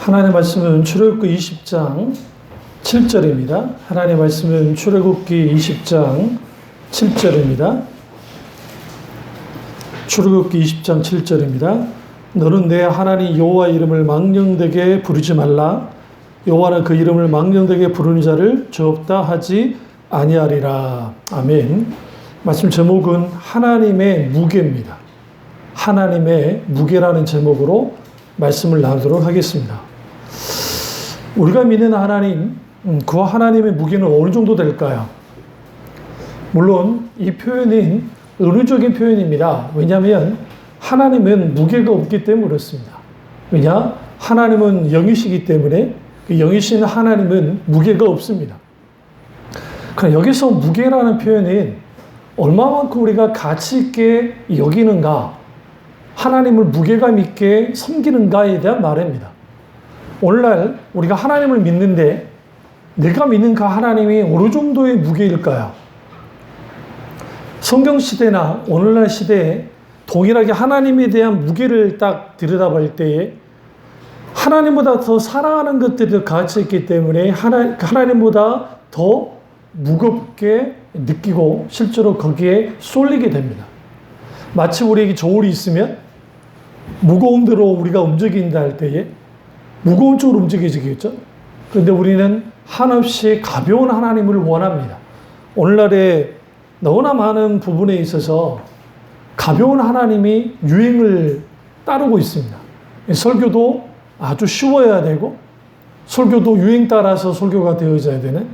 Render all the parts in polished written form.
하나님의 말씀은 출애굽기 20장 7절입니다. 하나님의 말씀은 출애굽기 20장 7절입니다. 출애굽기 20장 7절입니다. 너는 내 하나님 여호와 이름을 망령되게 부르지 말라. 여호와는 그 이름을 망령되게 부르는 자를 죄 없다 하지 아니하리라. 아멘. 말씀 제목은 하나님의 무게입니다. 하나님의 무게라는 제목으로 말씀을 나누도록 하겠습니다. 우리가 믿는 하나님, 그 하나님의 무게는 어느 정도 될까요? 물론 이 표현은 은유적인 표현입니다. 왜냐하면 하나님은 무게가 없기 때문에 그렇습니다. 왜냐? 하나님은 영이시기 때문에 그 영이신 하나님은 무게가 없습니다. 그럼 여기서 무게라는 표현은 얼마만큼 우리가 가치 있게 여기는가, 하나님을 무게감 있게 섬기는가에 대한 말입니다. 오늘날 우리가 하나님을 믿는데 내가 믿는 그 하나님이 어느 정도의 무게일까요? 성경시대나 오늘날 시대에 동일하게 하나님에 대한 무게를 딱 들여다볼 때에 하나님보다 더 사랑하는 것들이 더 가치 있기 때문에 하나님보다 더 무겁게 느끼고 실제로 거기에 쏠리게 됩니다. 마치 우리에게 저울이 있으면 무거운 대로 우리가 움직인다 할 때에 무거운 쪽으로 움직여지겠죠. 그런데 우리는 한없이 가벼운 하나님을 원합니다. 오늘날에 너무나 많은 부분에 있어서 가벼운 하나님이 유행을 따르고 있습니다. 설교도 아주 쉬워야 되고, 설교도 유행 따라서 설교가 되어져야 되는,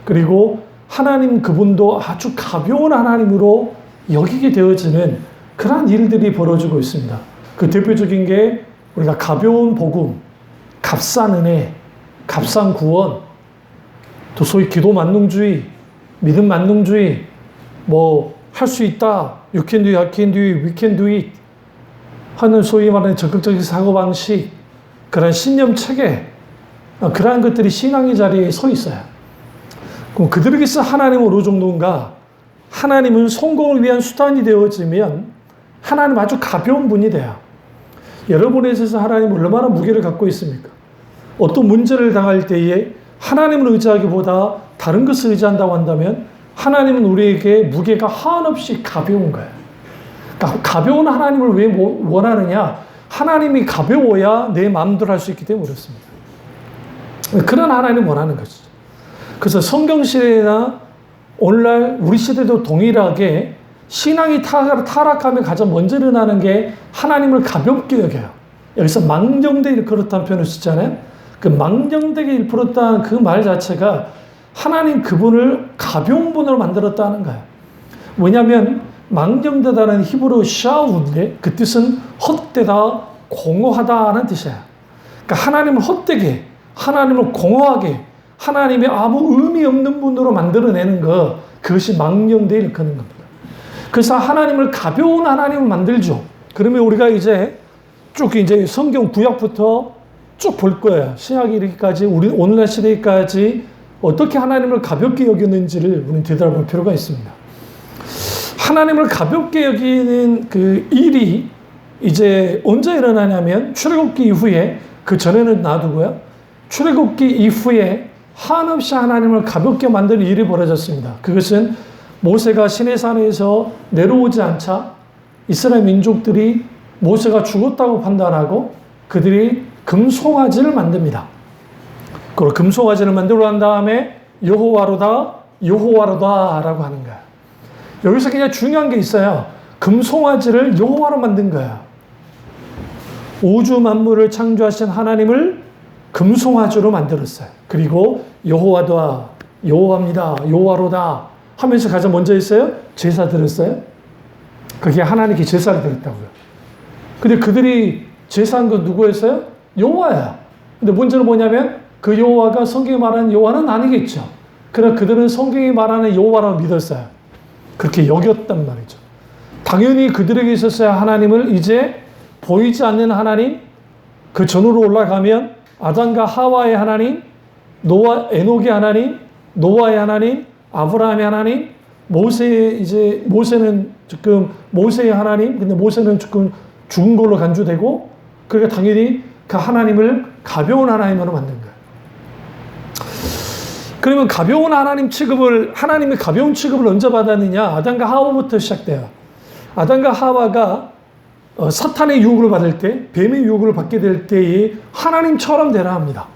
그리고 하나님 그분도 아주 가벼운 하나님으로 여기게 되어지는 그러한 일들이 벌어지고 있습니다. 그 대표적인 게 우리가 가벼운 복음, 값싼 은혜, 값싼 구원, 또 소위 기도 만능주의, 믿음 만능주의, 할 수 있다, you can do it, I can do it, we can do it 하는 소위 말하는 적극적인 사고방식, 그런 신념 체계, 그러한 것들이 신앙의 자리에 서 있어요. 그럼 그들에게서 하나님은 어느 정도인가? 하나님은 성공을 위한 수단이 되어지면 하나님 아주 가벼운 분이 돼요. 여러분에 있어서 하나님은 얼마나 무게를 갖고 있습니까? 어떤 문제를 당할 때에 하나님을 의지하기보다 다른 것을 의지한다고 한다면 하나님은 우리에게 무게가 한없이 가벼운 거예요. 그러니까 가벼운 하나님을 왜 원하느냐? 하나님이 가벼워야 내 마음대로 할 수 있기 때문에 그렇습니다. 그런 하나님을 원하는 것이죠. 그래서 성경시대나 오늘날 우리 시대도 동일하게 신앙이 타락하면 가장 먼저 일어나는 게 하나님을 가볍게 여겨요. 여기서 망령되게 일컬었다는 표현을 쓰잖아요. 그 망령되게 일컬었다는 그 말 자체가 하나님 그분을 가벼운 분으로 만들었다는 거예요. 왜냐하면 망령되다는 히브리 샤우인데 그 뜻은 헛되다, 공허하다는 뜻이에요. 그러니까 하나님을 헛되게, 하나님을 공허하게, 하나님이 아무 의미 없는 분으로 만들어내는 것, 그것이 망령되게 일컫는 겁니다. 그래서 하나님을 가벼운 하나님을 만들죠. 그러면 우리가 이제 쭉 이제 성경 구약부터 쭉 볼 거예요. 신약에 이르기까지, 우리 오늘날 시대까지 어떻게 하나님을 가볍게 여겼는지를 우리는 되돌아볼 필요가 있습니다. 하나님을 가볍게 여기는 그 일이 이제 언제 일어나냐면 출애굽기 이후에, 그 전에는 놔두고요. 출애굽기 이후에 한없이 하나님을 가볍게 만드는 일이 벌어졌습니다. 그것은 모세가 시내산에서 내려오지 않자 이스라엘 민족들이 모세가 죽었다고 판단하고 그들이 금송아지를 만듭니다. 그리고 금송아지를 만들고 난 다음에 여호와로다, 여호와로다 라고 하는 거야. 여기서 그냥 중요한 게 있어요. 금송아지를 여호와로 만든 거야. 우주 만물을 창조하신 하나님을 금송아지로 만들었어요. 그리고 여호와다, 여호와입니다, 여호와로다 하면서 가장 먼저 했어요? 제사 드렸어요? 그게 하나님께 제사를 드렸다고요. 근데 그들이 제사한 건 누구였어요? 여호와야. 근데 문제는 뭐냐면 그 여호와가 성경에 말하는 여호와는 아니겠죠. 그러나 그들은 성경이 말하는 여호와라고 믿었어요. 그렇게 여겼단 말이죠. 당연히 그들에게 있었어야 하나님을 이제 보이지 않는 하나님, 그 전으로 올라가면 아담과 하와의 하나님, 에녹의 하나님, 노아의 하나님, 아브라함의 하나님, 모세는 지금 모세의 하나님, 근데 모세는 지금 죽은 걸로 간주되고, 그러니까 당연히 그 하나님을 가벼운 하나님으로 만든 거예요. 그러면 가벼운 하나님의 가벼운 취급을 언제 받았느냐? 아담과 하와부터 시작돼요. 아담과 하와가 사탄의 유혹을 받을 때, 뱀의 유혹을 받게 될 때에 하나님처럼 되라 합니다.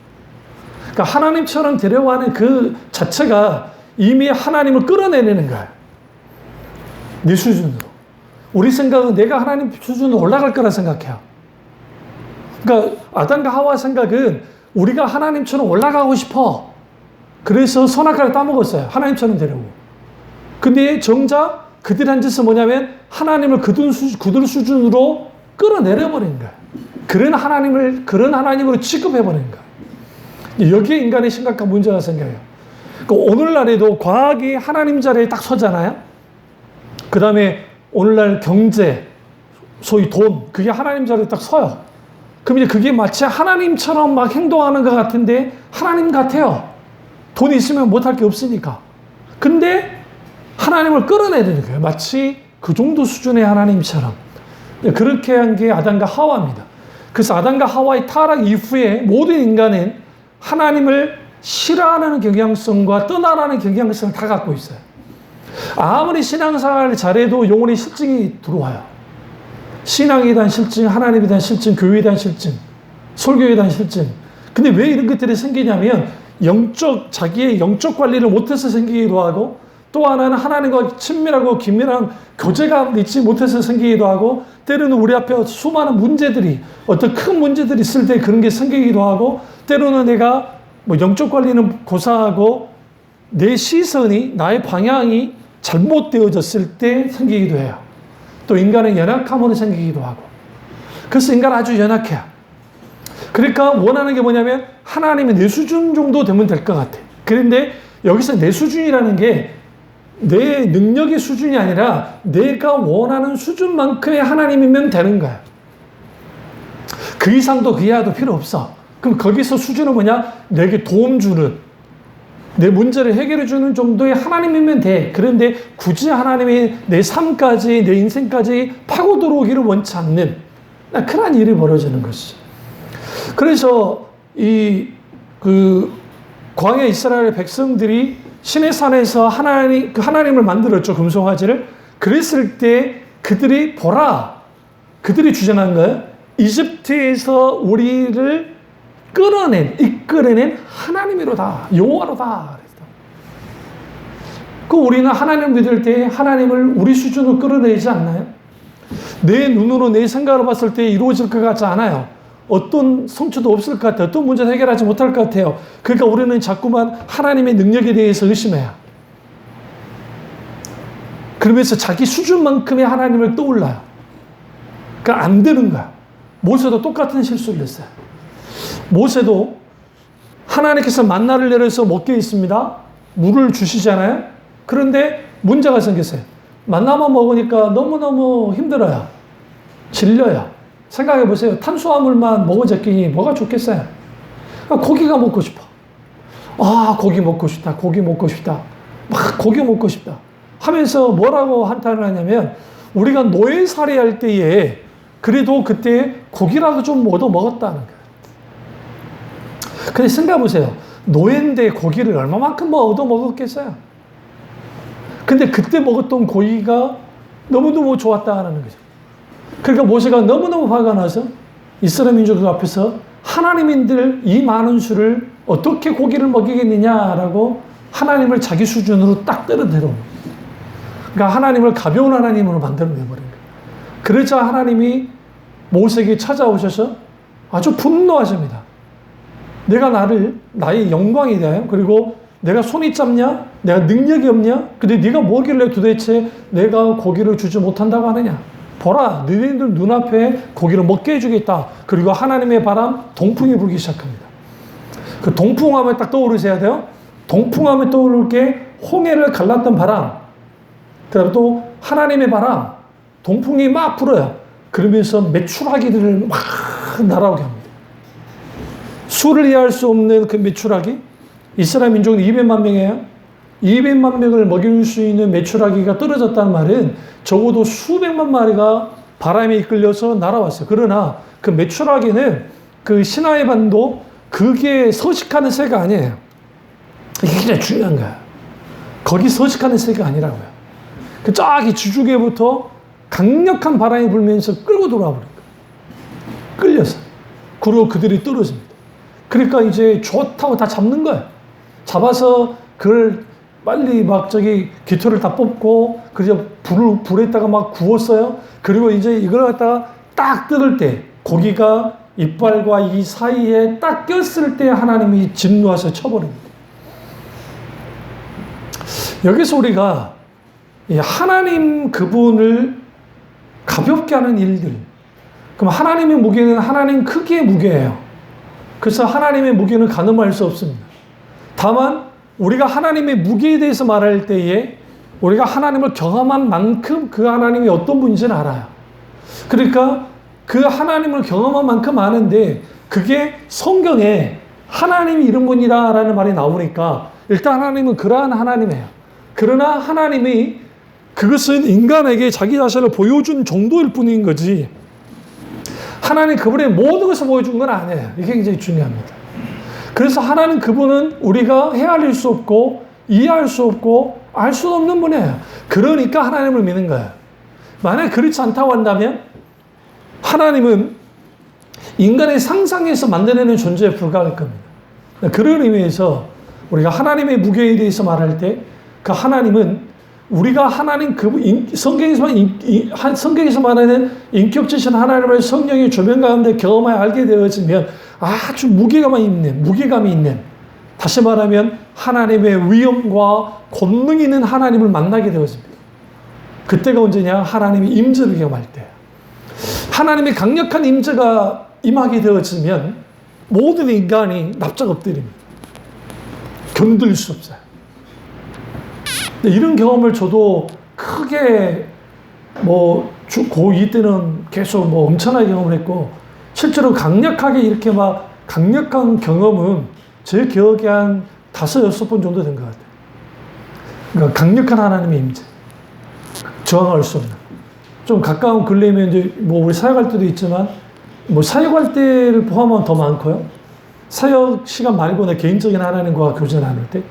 그러니까 하나님처럼 되려고 하는 그 자체가 이미 하나님을 끌어내리는 거예요. 네 수준으로. 우리 생각은 내가 하나님 수준으로 올라갈 거라 생각해요. 그러니까 아담과 하와 생각은 우리가 하나님처럼 올라가고 싶어. 그래서 선악과를 따먹었어요. 하나님처럼 되려고. 근데 정작 그들이 한 짓은 뭐냐면 하나님을 그들 수준으로 끌어내려버린 거예요. 그런 하나님으로 취급해버린 거예요. 여기에 인간의 심각한 문제가 생겨요. 그러니까 오늘날에도 과학이 하나님 자리에 딱 서잖아요. 그 다음에 오늘날 경제, 소위 돈, 그게 하나님 자리에 딱 서요. 그럼 이제 그게 마치 하나님처럼 막 행동하는 것 같은데 하나님 같아요. 돈이 있으면 못할 게 없으니까. 근데 하나님을 끌어내리는 거예요. 마치 그 정도 수준의 하나님처럼. 그렇게 한 게 아담과 하와입니다. 그래서 아담과 하와의 타락 이후에 모든 인간은 하나님을 싫어하는 경향성과 떠나라는 경향성을 다 갖고 있어요. 아무리 신앙생활을 잘해도 영혼의 실증이 들어와요. 신앙에 대한 실증, 하나님에 대한 실증, 교회에 대한 실증, 설교에 대한 실증. 근데 왜 이런 것들이 생기냐면 자기의 영적 관리를 못해서 생기기도 하고, 또 하나는 하나님과 친밀하고 긴밀한 교제가 있지 못해서 생기기도 하고, 때로는 우리 앞에 수많은 문제들이, 어떤 큰 문제들이 있을 때 그런 게 생기기도 하고, 때로는 내가 영적 관리는 고사하고 내 시선이, 나의 방향이 잘못되어졌을 때 생기기도 해요. 또 인간은 연약함으로 생기기도 하고. 그래서 인간은 아주 연약해요. 그러니까 원하는 게 뭐냐면 하나님의 내 수준 정도 되면 될 것 같아. 그런데 여기서 내 수준이라는 게 내 능력의 수준이 아니라 내가 원하는 수준만큼의 하나님이면 되는 거야. 그 이상도 그 이하도 필요 없어. 그럼 거기서 수준은 뭐냐? 내게 도움 주는, 내 문제를 해결해 주는 정도의 하나님이면 돼. 그런데 굳이 하나님이 내 삶까지, 내 인생까지 파고 들어오기를 원치 않는 그런 일이 벌어지는 것이죠. 그래서 광야 이스라엘 백성들이 신의 산에서 하나님을 만들었죠. 금송아지를. 그랬을 때 그들이 주장한 거예요. 이집트에서 우리를 이끌어낸 하나님이로다. 여호와로다. 그 우리는 하나님을 믿을 때 하나님을 우리 수준으로 끌어내지 않나요? 내 눈으로 내 생각으로 봤을 때 이루어질 것 같지 않아요. 어떤 성취도 없을 것 같아요. 어떤 문제도 해결하지 못할 것 같아요. 그러니까 우리는 자꾸만 하나님의 능력에 대해서 의심해요. 그러면서 자기 수준만큼의 하나님을 떠올라요. 그러니까 안 되는 거야. 모세도 똑같은 실수를 했어요. 모세도 하나님께서 만나를 내려서 먹게 있습니다. 물을 주시잖아요. 그런데 문제가 생겼어요. 만나만 먹으니까 너무너무 힘들어요. 질려요. 생각해 보세요. 탄수화물만 먹어졌기니 뭐가 좋겠어요? 고기가 먹고 싶어. 고기 먹고 싶다. 고기 먹고 싶다. 막 고기 먹고 싶다. 하면서 뭐라고 한탄을 하냐면 우리가 노예살이 할 때에 그래도 그때 고기라도 좀 얻어 먹었다는 거예요. 근데 생각해 보세요. 노예인데 고기를 얼마만큼 얻어 먹었겠어요? 근데 그때 먹었던 고기가 너무너무 좋았다는 거죠. 그러니까 모세가 너무너무 화가 나서 이스라엘 민족 앞에서 하나님인들 이 많은 수를 어떻게 고기를 먹이겠느냐라고 하나님을 자기 수준으로 딱 떨어뜨려. 그러니까 하나님을 가벼운 하나님으로 만들어내버린 거예요. 그러자 하나님이 모세에게 찾아오셔서 아주 분노하십니다. 내가 나의 영광에 대하여, 그리고 내가 손이 짧냐? 내가 능력이 없냐? 근데 네가 뭐길래 도대체 내가 고기를 주지 못한다고 하느냐? 보라, 너희들 눈앞에 고기를 먹게 해주겠다. 그리고 하나님의 바람, 동풍이 불기 시작합니다. 그 동풍하면 딱 떠오르셔야 돼요. 동풍하면 떠오를 게 홍해를 갈랐던 바람, 그 다음에 또 하나님의 바람, 동풍이 막 불어요. 그러면서 메추라기들을 막 날아오게 합니다. 수를 이해할 수 없는 그 메추라기, 이스라엘 민족은 200만 명이에요. 200만 명을 먹일 수 있는 메추라기가 떨어졌다는 말은 적어도 수백만 마리가 바람에 이끌려서 날아왔어요. 그러나 그 메추라기는 그 시나이 반도 그게 서식하는 새가 아니에요. 이게 굉장히 중요한 거야. 거기 서식하는 새가 아니라고요. 그 저기 지중해부터 강력한 바람이 불면서 끌고 돌아와 버린 거예요. 끌려서. 그리고 그들이 떨어집니다. 그러니까 이제 좋다고 다 잡는 거예요. 잡아서 그걸 빨리 막 저기 깃털을 다 뽑고, 그래서 불에다가 막 구웠어요. 그리고 이제 이걸 갖다가 딱 뜯을 때, 고기가 이빨과 이 사이에 딱 꼈을 때 하나님이 진노하셔 쳐버립니다. 여기서 우리가 하나님 그분을 가볍게 하는 일들, 그럼 하나님의 무게는 하나님 크기의 무게예요. 그래서 하나님의 무게는 가늠할 수 없습니다. 다만 우리가 하나님의 무게에 대해서 말할 때에 우리가 하나님을 경험한 만큼 그 하나님이 어떤 분인지는 알아요. 그러니까 그 하나님을 경험한 만큼 아는데, 그게 성경에 하나님이 이런 분이다라는 말이 나오니까 일단 하나님은 그러한 하나님이에요. 그러나 하나님이 그것은 인간에게 자기 자신을 보여준 정도일 뿐인 거지, 하나님 그분의 모든 것을 보여준 건 아니에요. 이게 굉장히 중요합니다. 그래서 하나님 그분은 우리가 헤아릴 수 없고 이해할 수 없고 알 수 없는 분이에요. 그러니까 하나님을 믿는 거예요. 만약 그렇지 않다고 한다면 하나님은 인간의 상상에서 만들어내는 존재에 불과할 겁니다. 그런 의미에서 우리가 하나님의 무게에 대해서 말할 때, 그 하나님은 우리가 하나님 성경에서 말하는 인격지신 하나님을 성령의 조명 가운데 경험하여 알게 되어지면 아주 무게감이 있는, 다시 말하면 하나님의 위엄과 권능이 있는 하나님을 만나게 되어집니다. 그때가 언제냐? 하나님의 임재를 경험할 때. 하나님의 강력한 임재가 임하게 되어지면 모든 인간이 납작 엎드립니다. 견딜 수 없어요. 이런 경험을 저도 크게 고2 때는 계속 엄청나게 경험을 했고, 실제로 강력하게 이렇게 막 강력한 경험은 제 기억에 한 5-6번 정도 된 것 같아요. 그러니까 강력한 하나님의 임재, 저항할 수 없는. 좀 가까운 근래면 이제 우리 사역할 때도 있지만, 사역할 때를 포함하면 더 많고요. 사역 시간 말고 내 개인적인 하나님과 교제 나눌 때,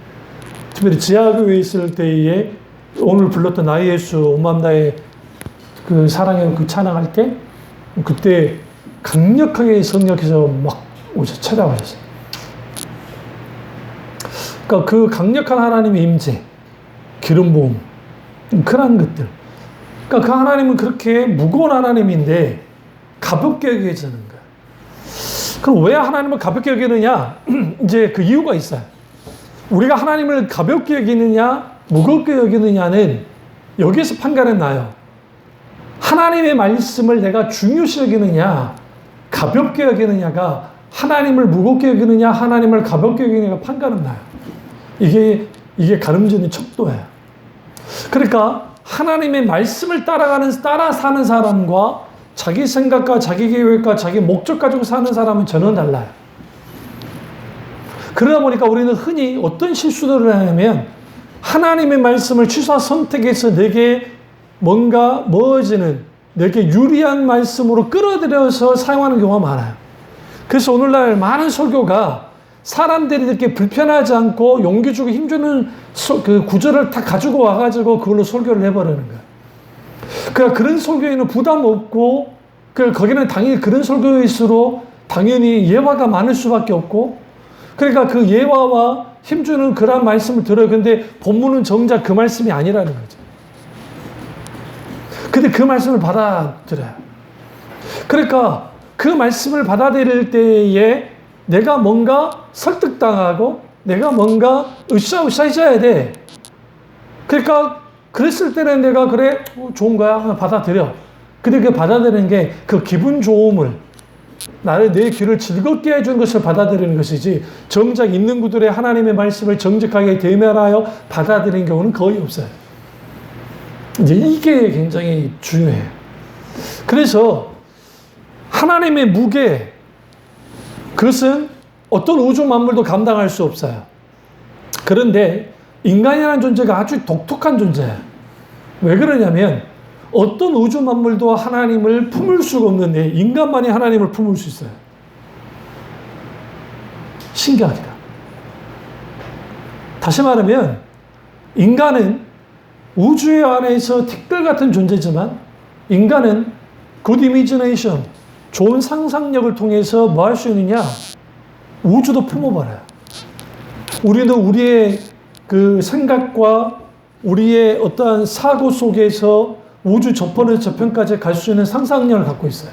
특별히 지하교회에 있을 때에 오늘 불렀던 나의 예수 온마음 다해 그 사랑의 그 찬양할 때, 그때 강력하게 성령께서 막 찾아오셨어요. 그러니까 그 강력한 하나님의 임재, 기름 부음, 그런 것들. 그러니까 그 하나님은 그렇게 무거운 하나님인데 가볍게 여겨지는 거예요. 그럼 왜 하나님을 가볍게 여기느냐? 이제 그 이유가 있어요. 우리가 하나님을 가볍게 여기느냐, 무겁게 여기느냐는 여기서 판가름 나요. 하나님의 말씀을 내가 중요시 여기느냐, 가볍게 여기느냐가 하나님을 무겁게 여기느냐, 하나님을 가볍게 여기느냐가 판가름 나요. 이게 가름지는 척도예요. 그러니까 하나님의 말씀을 따라 사는 사람과 자기 생각과 자기 계획과 자기 목적 가지고 사는 사람은 전혀 달라요. 그러다 보니까 우리는 흔히 어떤 실수들을 하냐면, 하나님의 말씀을 취사 선택해서 내게 뭔가 멀어지는, 내게 유리한 말씀으로 끌어들여서 사용하는 경우가 많아요. 그래서 오늘날 많은 설교가 사람들이 이렇게 불편하지 않고 용기 주고 힘주는 그 구절을 다 가지고 와가지고 그걸로 설교를 해버리는 거예요. 그러니까 그런 설교에는 부담 없고, 거기는 당연히 그런 설교일수록 당연히 예화가 많을 수밖에 없고, 그러니까 그 예화와 힘주는 그런 말씀을 들어요. 근데 본문은 정작 그 말씀이 아니라는 거죠. 근데 그 말씀을 받아들여요. 그러니까 그 말씀을 받아들일 때에 내가 뭔가 설득당하고 내가 뭔가 으쌰으쌰해져야 돼. 그러니까 그랬을 때는 내가 그래 좋은 거야 받아들여. 근데 그 받아들이는 게 그 기분 좋음을, 내 귀를 즐겁게 해주는 것을 받아들이는 것이지, 정작 있는 구들의 하나님의 말씀을 정직하게 대면하여 받아들이는 경우는 거의 없어요. 이제 이게 굉장히 중요해요. 그래서 하나님의 무게, 그것은 어떤 우주 만물도 감당할 수 없어요. 그런데 인간이라는 존재가 아주 독특한 존재예요. 왜 그러냐면 어떤 우주 만물도 하나님을 품을 수가 없는데 인간만이 하나님을 품을 수 있어요. 신기하기다. 다시 말하면 인간은 우주 안에서 티끌 같은 존재지만 인간은 good imagination, 좋은 상상력을 통해서 뭐 할 수 있느냐? 우주도 품어버려요. 우리는 우리의 그 생각과 우리의 어떠한 사고 속에서 우주 저편에서 저편까지 갈 수 있는 상상력을 갖고 있어요.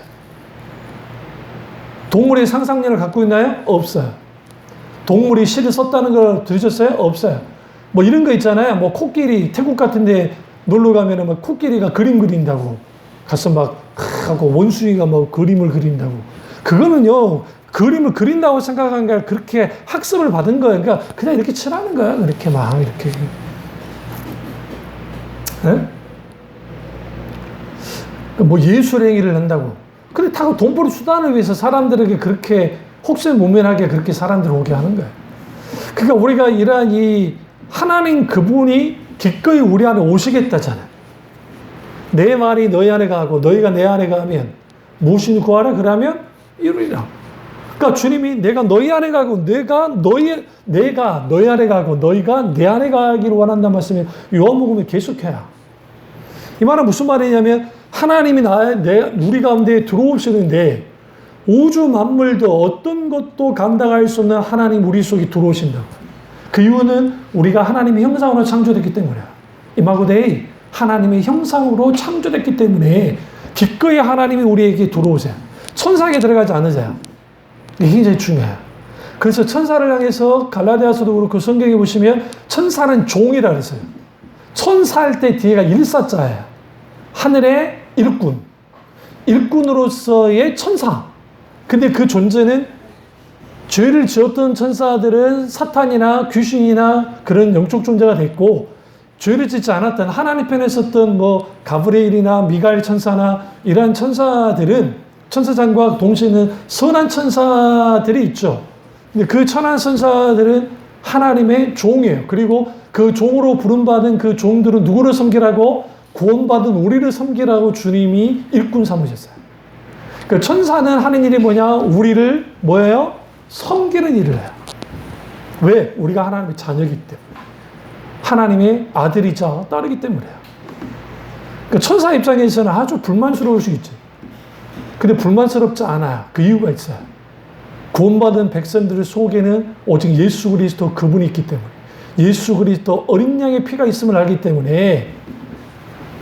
동물의 상상력을 갖고 있나요? 없어요. 동물이 시를 썼다는 걸 들으셨어요? 없어요. 뭐 이런 거 있잖아요. 뭐 코끼리, 태국 같은 데 놀러 가면은 막 코끼리가 그림 그린다고. 가서 막 하고 원숭이가 뭐 그림을 그린다고. 그거는요, 그림을 그린다고 생각한 게 그렇게 학습을 받은 거예요. 그러니까 그냥 이렇게 칠하는 거야. 그렇게 막 이렇게. 네? 뭐 예술행위를 한다고. 그래, 다 돈벌이 수단을 위해서 사람들에게 그렇게 혹세무민하게 그렇게 사람들을 오게 하는 거예요. 그러니까 우리가 이러한 이 하나님 그분이 기꺼이 우리 안에 오시겠다잖아요. 내 말이 너희 안에 가고 너희가 내 안에 가면 무엇을 구하라 그러면 이루리라. 그러니까 주님이 내가 너희 안에 가고 내가 너희 안에 가고 너희가 내 안에 가기를 원한다는 말씀이 요한복음에 계속해요. 이 말은 무슨 말이냐면 하나님이 우리 가운데 들어오시는데 우주 만물도 어떤 것도 감당할 수 없는 하나님 우리 속에 들어오신다. 그 이유는 우리가 하나님의 형상으로 창조됐기 때문이야. 이마고데이 하나님의 형상으로 창조됐기 때문에 기꺼이 하나님이 우리에게 들어오세요. 천사에게 들어가지 않으세요. 이게 굉장히 중요해요. 그래서 천사를 향해서 갈라디아서도 그렇고 성경에 보시면 천사는 종이라 그랬어요. 천사할 때 뒤에가 일사자예요. 하늘의 일꾼. 일꾼으로서의 천사. 근데 그 존재는 죄를 지었던 천사들은 사탄이나 귀신이나 그런 영적 존재가 됐고 죄를 짓지 않았던 하나님 편에 섰던 뭐 가브리엘이나 미가엘 천사나 이러한 천사들은 천사장과 동시에는 선한 천사들이 있죠. 근데 그 선한 천사들은 하나님의 종이에요. 그리고 그 종으로 부름받은 그 종들은 누구를 섬기라고? 구원받은 우리를 섬기라고 주님이 일꾼 삼으셨어요. 그 천사는 하는 일이 뭐냐? 우리를 뭐예요? 섬기는 일을 해요. 왜? 우리가 하나님의 자녀이기 때문에. 하나님의 아들이자 딸이기 때문에요. 그러니까 천사 입장에서는 아주 불만스러울 수 있지. 근데 불만스럽지 않아요. 그 이유가 있어요. 구원받은 백성들 속에는 오직 예수 그리스도 그분이 있기 때문에. 예수 그리스도 어린 양의 피가 있음을 알기 때문에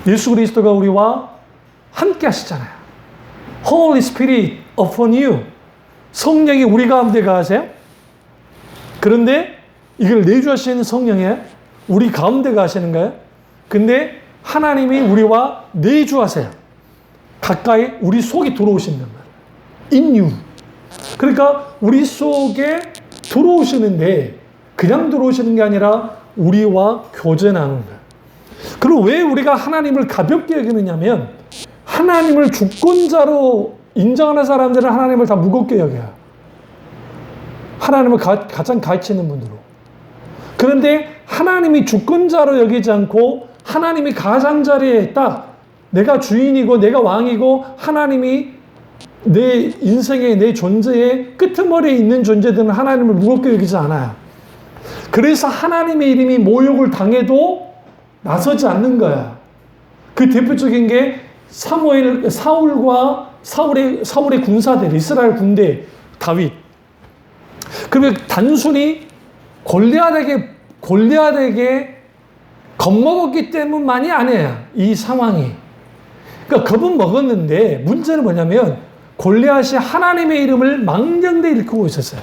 예수 그리스도가 우리와 함께 하시잖아요. Holy Spirit upon you. 성령이 우리 가운데 가세요. 그런데 이걸 내주하시는 성령이 우리 가운데 가시는 거예요. 근데 하나님이 우리와 내주하세요. 가까이 우리 속에 들어오시는 거예요. In you. 그러니까 우리 속에 들어오시는데 그냥 들어오시는 게 아니라 우리와 교제 나누는 거예요. 그리고 왜 우리가 하나님을 가볍게 여기느냐면 하나님을 주권자로 인정하는 사람들은 하나님을 다 무겁게 여겨요. 하나님을 가장 가치 있는 분들로. 그런데 하나님이 주권자로 여기지 않고 하나님이 가장자리에 딱 내가 주인이고 내가 왕이고 하나님이 내 인생의 내 존재의 끄트머리에 있는 존재들은 하나님을 무겁게 여기지 않아요. 그래서 하나님의 이름이 모욕을 당해도 나서지 않는 거야. 그 대표적인 게 사울과 사울의 군사들, 이스라엘 군대, 다윗. 그러면 단순히 골리앗에게 겁먹었기 때문만이 아니에요. 이 상황이. 그러니까 겁은 먹었는데 문제는 뭐냐면 골리앗이 하나님의 이름을 망령되이 일컫고 있었어요.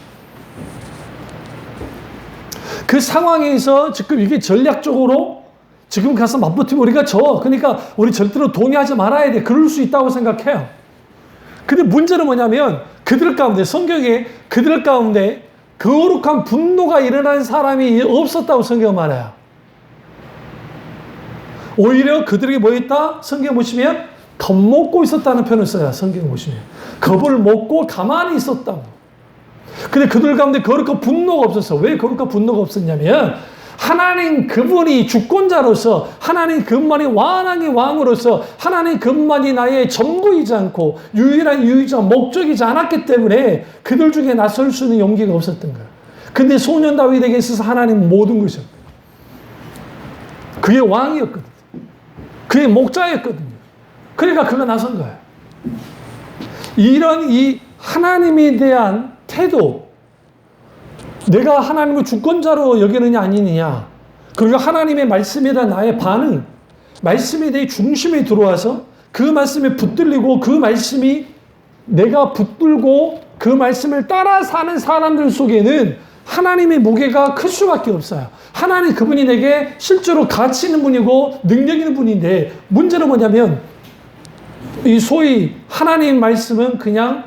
그 상황에서 지금 이게 전략적으로 지금 가서 맞붙으면 우리가 그러니까 우리 절대로 동의하지 말아야 돼. 그럴 수 있다고 생각해요. 근데 문제는 뭐냐면 그들 가운데 성경에 그들 가운데 거룩한 분노가 일어난 사람이 없었다고 성경은 말해요. 오히려 그들에게 뭐 있다? 성경 보시면 겁먹고 있었다는 표현을 써요. 성경 보시면. 겁을 먹고 가만히 있었다고. 근데 그들 가운데 거룩한 분노가 없었어. 왜 거룩한 분노가 없었냐면 하나님 그분이 주권자로서 하나님 그분만이 왕의 왕으로서 하나님 그분만이 나의 전부이지 않고 유일한 유의자 목적이지 않았기 때문에 그들 중에 나설 수 있는 용기가 없었던 거예요. 근데 소년 다윗에게 있어서 하나님은 모든 것이었고, 그의 왕이었거든요. 그의 목자였거든요. 그러니까 그가 나선 거예요. 이런 이 하나님에 대한 태도, 내가 하나님을 주권자로 여기느냐 아니느냐, 그리고 하나님의 말씀에 대한 나의 반응, 말씀에 대해 중심에 들어와서 그 말씀에 붙들리고 그 말씀이 내가 붙들고 그 말씀을 따라 사는 사람들 속에는 하나님의 무게가 클 수밖에 없어요. 하나님 그분이 내게 실제로 가치 있는 분이고 능력 있는 분인데, 문제는 뭐냐면 이 소위 하나님 말씀은 그냥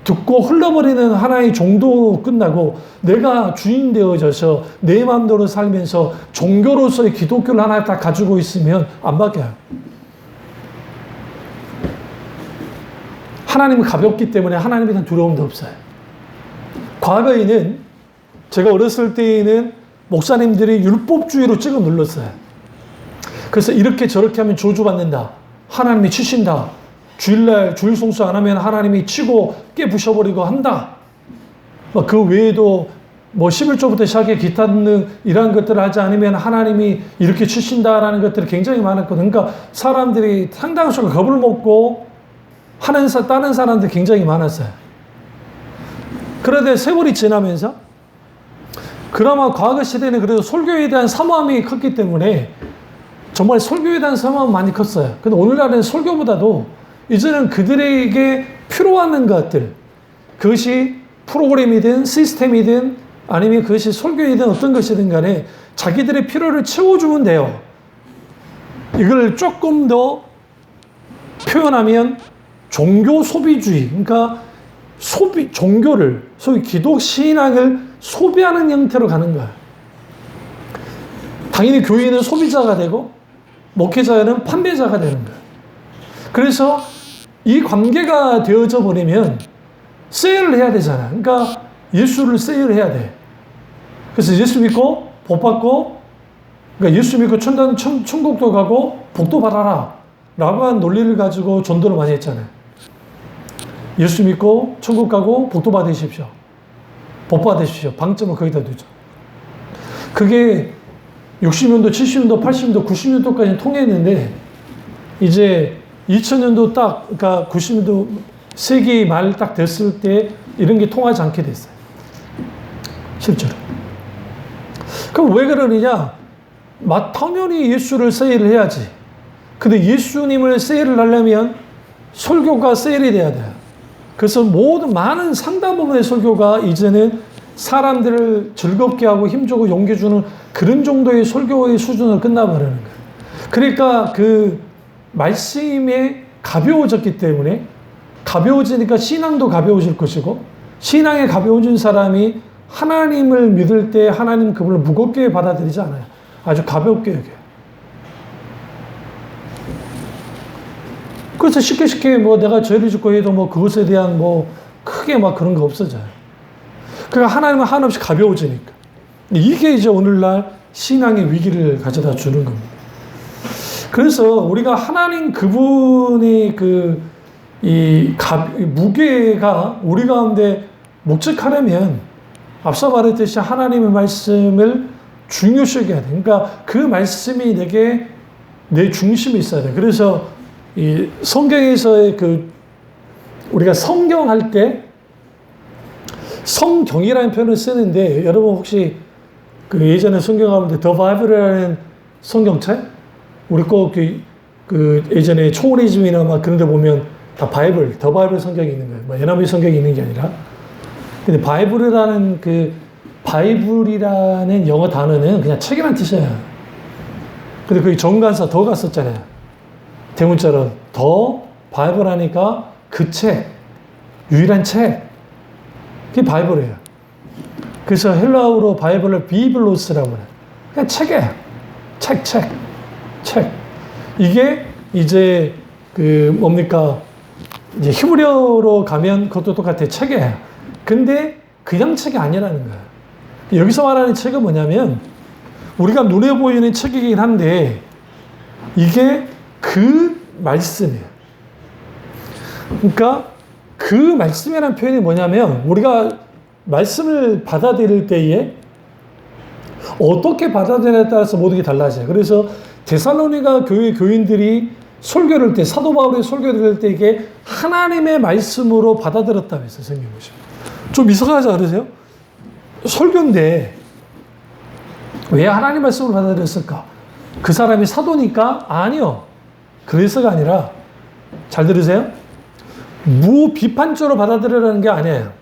듣고 흘러버리는 하나의 종도 끝나고, 내가 주인 되어져서 내 마음대로 살면서 종교로서의 기독교를 하나 딱 가지고 있으면 안 바뀌어요. 하나님은 가볍기 때문에 하나님에 대한 두려움도 없어요. 과거에는, 제가 어렸을 때에는 목사님들이 율법주의로 찍어 눌렀어요. 그래서 이렇게 저렇게 하면 저주받는다, 하나님이 치신다, 주일날 주일 송수 안 하면 하나님이 치고 깨부셔버리고 한다, 그 외에도 11조부터 시작해 기타 등등 이러한 것들을 하지 않으면 하나님이 이렇게 치신다라는 것들이 굉장히 많았거든요. 그러니까 사람들이 상당수 겁을 먹고 따는 사람들이 굉장히 많았어요. 그런데 세월이 지나면서 그나마 과거 시대는 그래도 설교에 대한 사모함이 컸기 때문에 정말 설교에 대한 사모함은 많이 컸어요. 근데 오늘날은 설교보다도 이제는 그들에게 필요한 것들, 그것이 프로그램이든 시스템이든 아니면 그것이 설교이든 어떤 것이든 간에 자기들의 필요를 채워주면 돼요. 이걸 조금 더 표현하면 종교 소비주의, 그러니까 종교를, 소위 기독 신앙을 소비하는 형태로 가는 거야. 당연히 교인은 소비자가 되고 목회자는 판매자가 되는 거야. 그래서 이 관계가 되어져 버리면 세일을 해야 되잖아. 그러니까 예수를 세일해야 돼. 그래서 예수 믿고 복 받고, 그러니까 예수 믿고 천국도 가고 복도 받아라 라고 한 논리를 가지고 전도를 많이 했잖아요. 예수 믿고 천국 가고 복도 받으십시오, 복 받으십시오. 방점을 거기다 두죠. 그게 60년도, 70년도, 80년도, 90년도까지 통했는데, 이제 2000년도 딱, 그러니까 90년도 세기 말 딱 됐을 때 이런 게 통하지 않게 됐어요. 실제로. 그럼 왜 그러느냐? 당연히 예수를 세일을 해야지. 근데 예수님을 세일을 하려면 설교가 세일이 돼야 돼요. 그래서 많은 상당 부분의 설교가 이제는 사람들을 즐겁게 하고 힘주고 용기 주는 그런 정도의 설교의 수준을 끝나버리는 거예요. 그러니까 그 말씀에 가벼워졌기 때문에, 가벼워지니까 신앙도 가벼워질 것이고, 신앙에 가벼워진 사람이 하나님을 믿을 때 하나님 그분을 무겁게 받아들이지 않아요. 아주 가볍게 여겨요. 그래서 쉽게 내가 죄를 짓고 해도 그것에 대한 크게 그런 거 없어져요. 그러니까 하나님은 한없이 가벼워지니까. 이게 이제 오늘날 신앙의 위기를 가져다 주는 겁니다. 그래서 우리가 하나님 그분의 이 무게가 우리 가운데 묵직하려면, 앞서 말했듯이 하나님의 말씀을 중요시 여겨야 돼. 그러니까 그 말씀이 내 중심에 있어야 돼. 그래서 이 성경에서의 우리가 성경할 때 성경이라는 표현을 쓰는데, 여러분 혹시 예전에 성경하면 더 바이블이라는 성경책? 우리 꼭 예전에 초원이즘이나 그런 데 보면 다 더 바이블 성경이 있는 거예요. 연합의 성경이 있는 게 아니라. 근데 바이블이라는 바이블이라는 영어 단어는 그냥 책이라는 뜻이에요. 근데 거기 정관사 더가 썼잖아요. 대문자로 더 바이블 하니까 그 책, 유일한 책, 그게 바이블이에요. 그래서 헬라어로 바이블을 비블로스라고 해요. 그냥 책이에요. 책. 이게 이제 이제 히브리어로 가면 그것도 똑같아요. 책이에요. 근데 그냥 책이 아니라는 거예요. 여기서 말하는 책은 뭐냐면, 우리가 눈에 보이는 책이긴 한데 이게 그 말씀이에요. 그러니까 그 말씀이라는 표현이 뭐냐면, 우리가 말씀을 받아들일 때에 어떻게 받아들여에 따라서 모든 게 달라져요. 그래서 데살로니가 교회 교인들이 설교를 할 때, 사도 바울의 설교를 할 때 이게 하나님의 말씀으로 받아들였다고 했어요. 성경 보시면. 좀 이상하지 않으세요? 설교인데 왜 하나님 말씀을 받아들였을까? 그 사람이 사도니까? 아니요. 그래서가 아니라, 잘 들으세요? 무비판적으로 받아들여라는 게 아니에요.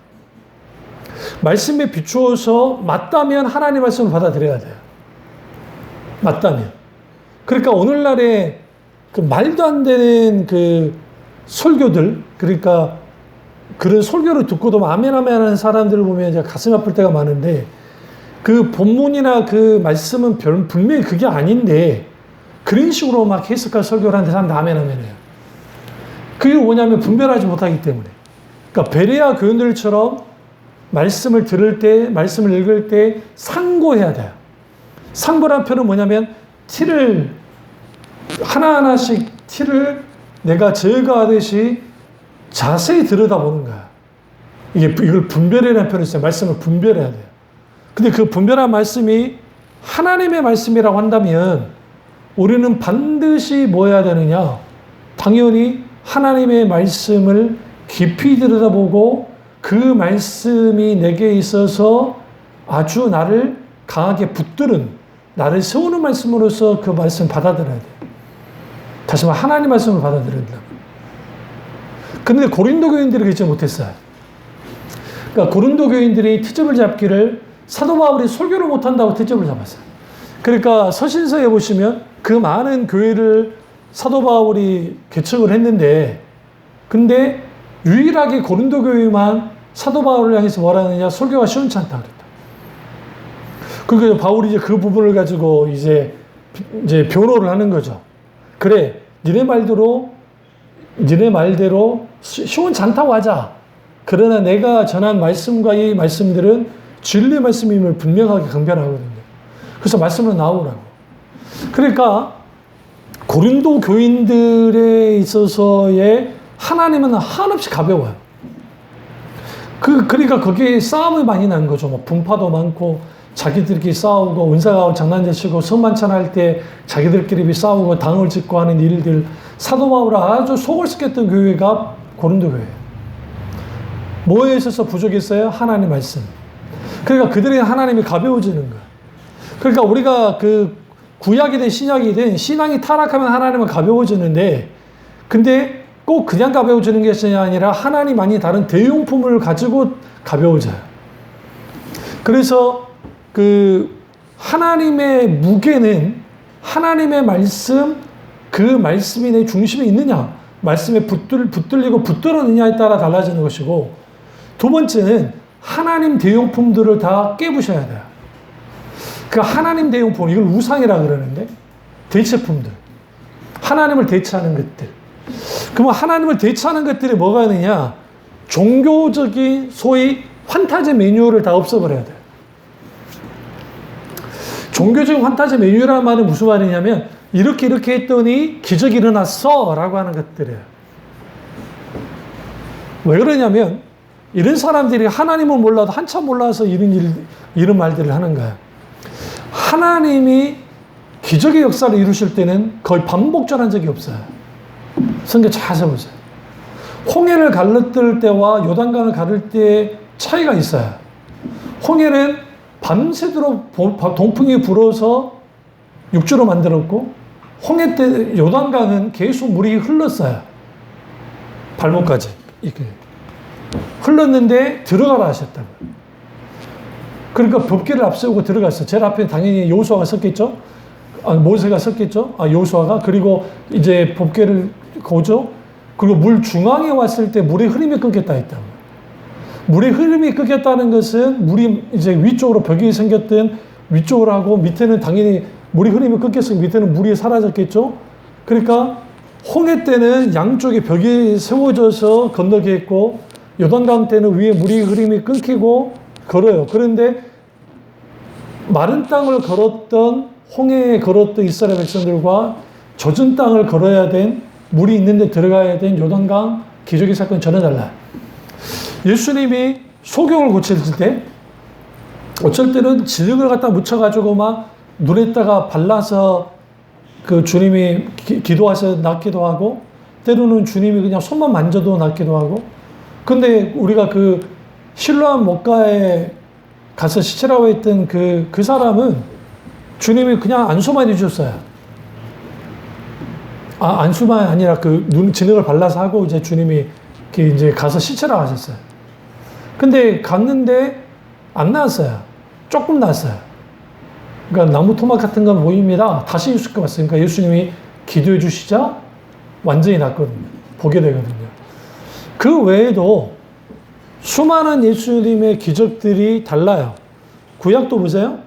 말씀에 비추어서 맞다면 하나님 말씀을 받아들여야 돼요. 맞다면. 그러니까 오늘날에 그 말도 안 되는 그 설교들, 그러니까 그런 설교를 듣고도 아멘 아멘 하는 사람들을 보면 이제 가슴 아플 때가 많은데, 그 본문이나 그 말씀은 분명히 그게 아닌데 그런 식으로 막 해석할 설교를 하는데 사람들 아멘 아멘 해요. 그게 뭐냐면 분별하지 못하기 때문에. 그러니까 베레아 교인들처럼 말씀을 들을 때, 말씀을 읽을 때 상고해야 돼요. 상고란 표현은 뭐냐면 티를 하나하나씩 티를 내가 제거하듯이 자세히 들여다보는 거야. 이걸 분별이라는 표현이 있어요. 말씀을 분별해야 돼요. 근데 그 분별한 말씀이 하나님의 말씀이라고 한다면 우리는 반드시 뭐 해야 되느냐? 당연히 하나님의 말씀을 깊이 들여다보고 그 말씀이 내게 있어서 아주 나를 강하게 붙드는, 나를 세우는 말씀으로서 그 말씀 받아들여야 돼요. 다시 말해 하나님 말씀을 받아들인다. 그런데 고린도 교인들이 그렇지 못했어요. 그러니까 고린도 교인들이 트집을 잡기를 사도 바울이 설교를 못한다고 트집을 잡았어요. 그러니까 서신서에 보시면 그 많은 교회를 사도 바울이 개척을 했는데, 근데 유일하게 고린도 교회만 사도 바울을 향해서 뭐라 하느냐? 설교가 시원치 않다 그랬다. 그러니까 바울이 이제 그 부분을 가지고 이제 변호를 하는 거죠. 그래, 니네 말대로 시원치 않다고 하자. 그러나 내가 전한 말씀과 이 말씀들은 진리 말씀임을 분명하게 강변하거든요. 그래서 말씀으로 나오라고. 그러니까 고린도 교인들에 있어서의 하나님은 한없이 가벼워요. 그러니까 거기에 싸움이 많이 난 거죠. 뭐 분파도 많고 자기들끼리 싸우고 은사가고 장난치고 성만찬할 때 자기들끼리 싸우고 당을 짓고 하는 일들. 사도 바울이 아주 속을 썩였던 교회가 고린도 교회예요. 뭐에 있어서 부족했어요? 하나님 말씀. 그러니까 그들의 하나님이 가벼워지는 거예요. 그러니까 우리가 그 구약이든 신약이든 신앙이 타락하면 하나님은 가벼워지는데, 근데 꼭 그냥 가벼워지는 것이 아니라 하나님 아닌 다른 대용품을 가지고 가벼워져요. 그래서 그 하나님의 무게는 하나님의 말씀, 그 말씀이 내 중심에 있느냐, 말씀에 붙들리고 붙들었느냐에 따라 달라지는 것이고, 두 번째는 하나님 대용품들을 다 깨부셔야 돼요. 그 하나님 대용품, 이걸 우상이라 그러는데, 대체품들. 하나님을 대체하는 것들. 그러면 하나님을 대체하는 것들이 뭐가 있느냐? 종교적인 소위 환타지 매뉴얼을 다 없애버려야 돼요. 종교적인 환타지 매뉴얼이라는 말은 무슨 말이냐면, 이렇게 했더니 기적이 일어났어 라고 하는 것들이에요. 왜 그러냐면, 이런 사람들이 하나님을 몰라도 한참 몰라서 이런 말들을 하는 거예요. 하나님이 기적의 역사를 이루실 때는 거의 반복전한 적이 없어요. 성경 자세히 보세요. 홍해를 갈라뜰 때와 요단강을 가를 때의 차이가 있어요. 홍해는 밤새도록 동풍이 불어서 육지로 만들었고, 홍해 때 요단강은 계속 물이 흘렀어요. 발목까지. 이렇게. 흘렀는데 들어가라 하셨다고요. 그러니까 법궤를 앞세우고 들어갔어요. 제일 앞에 당연히 여호수아가 섰겠죠. 모세가 섰겠죠. 여호수아가. 그리고 이제 법궤를 거죠. 그리고 물 중앙에 왔을 때 물의 흐름이 끊겼다 했다고요. 물의 흐름이 끊겼다는 것은 물이 이제 위쪽으로 벽이 생겼던 위쪽으로 하고, 밑에는 당연히 물의 흐름이 끊겼으니 밑에는 물이 사라졌겠죠. 그러니까 홍해 때는 양쪽에 벽이 세워져서 건너게 했고, 요단강 때는 위에 물이 흐름이 끊기고 걸어요. 그런데 마른 땅을 걸었던, 홍해에 걸었던 이스라엘 백성들과 젖은 땅을 걸어야 된, 물이 있는데 들어가야 된 요단강 기적의 사건은 전혀 달라요. 예수님이 소경을 고칠 때 어쩔 때는 진흙을 갖다 묻혀가지고 막 눈에다가 발라서 그 주님이 기도하셔 낫기도 하고, 때로는 주님이 그냥 손만 만져도 낫기도 하고. 근데 우리가 그 실로암 목가에 가서 시체라고 했던 그 사람은 주님이 그냥 안수만 해주셨어요. 안수만 아니라 그 진흙을 발라서 하고 이제 주님이 이제 가서 시체라고 하셨어요. 근데 갔는데 안 나왔어요. 조금 나왔어요. 그러니까 나무 토막 같은 거 보입니다. 다시 예수님께 왔어요. 그러니까 예수님이 기도해 주시자 완전히 낫거든요. 보게 되거든요. 그 외에도 수많은 예수님의 기적들이 달라요. 구약도 보세요.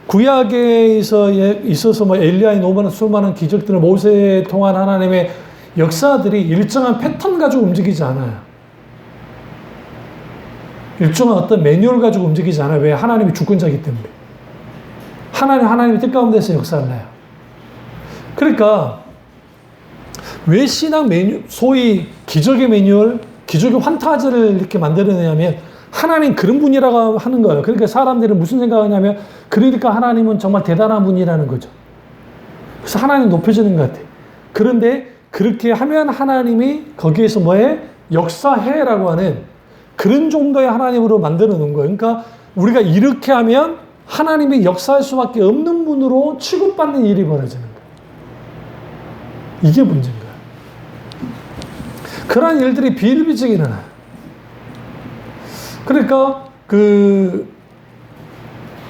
구약에 있어서 뭐 엘리야의 노마는 수많은 기적들을 모세에 통한 하나님의 역사들이 일정한 패턴 가지고 움직이지 않아요. 일정한 어떤 매뉴얼 가지고 움직이지 않아요. 왜? 하나님이 주권자이기 때문에. 하나님이 뜻 가운데서 역사를 해요. 그러니까 왜 신앙 매뉴, 소위 기적의 매뉴얼, 기적의 환타지를 이렇게 만들어내냐면 하나님 그런 분이라고 하는 거예요. 그러니까 사람들은 무슨 생각하냐면 그러니까 하나님은 정말 대단한 분이라는 거죠. 그래서 하나님 높여지는 것 같아요. 그런데 그렇게 하면 하나님이 거기에서 뭐해? 역사해라고 하는 그런 정도의 하나님으로 만들어 놓은 거예요. 그러니까 우리가 이렇게 하면 하나님이 역사할 수밖에 없는 분으로 취급받는 일이 벌어지는 거예요. 이게 문제인 거예요. 그러한 일들이 비일비재하게 일어나요. 그러니까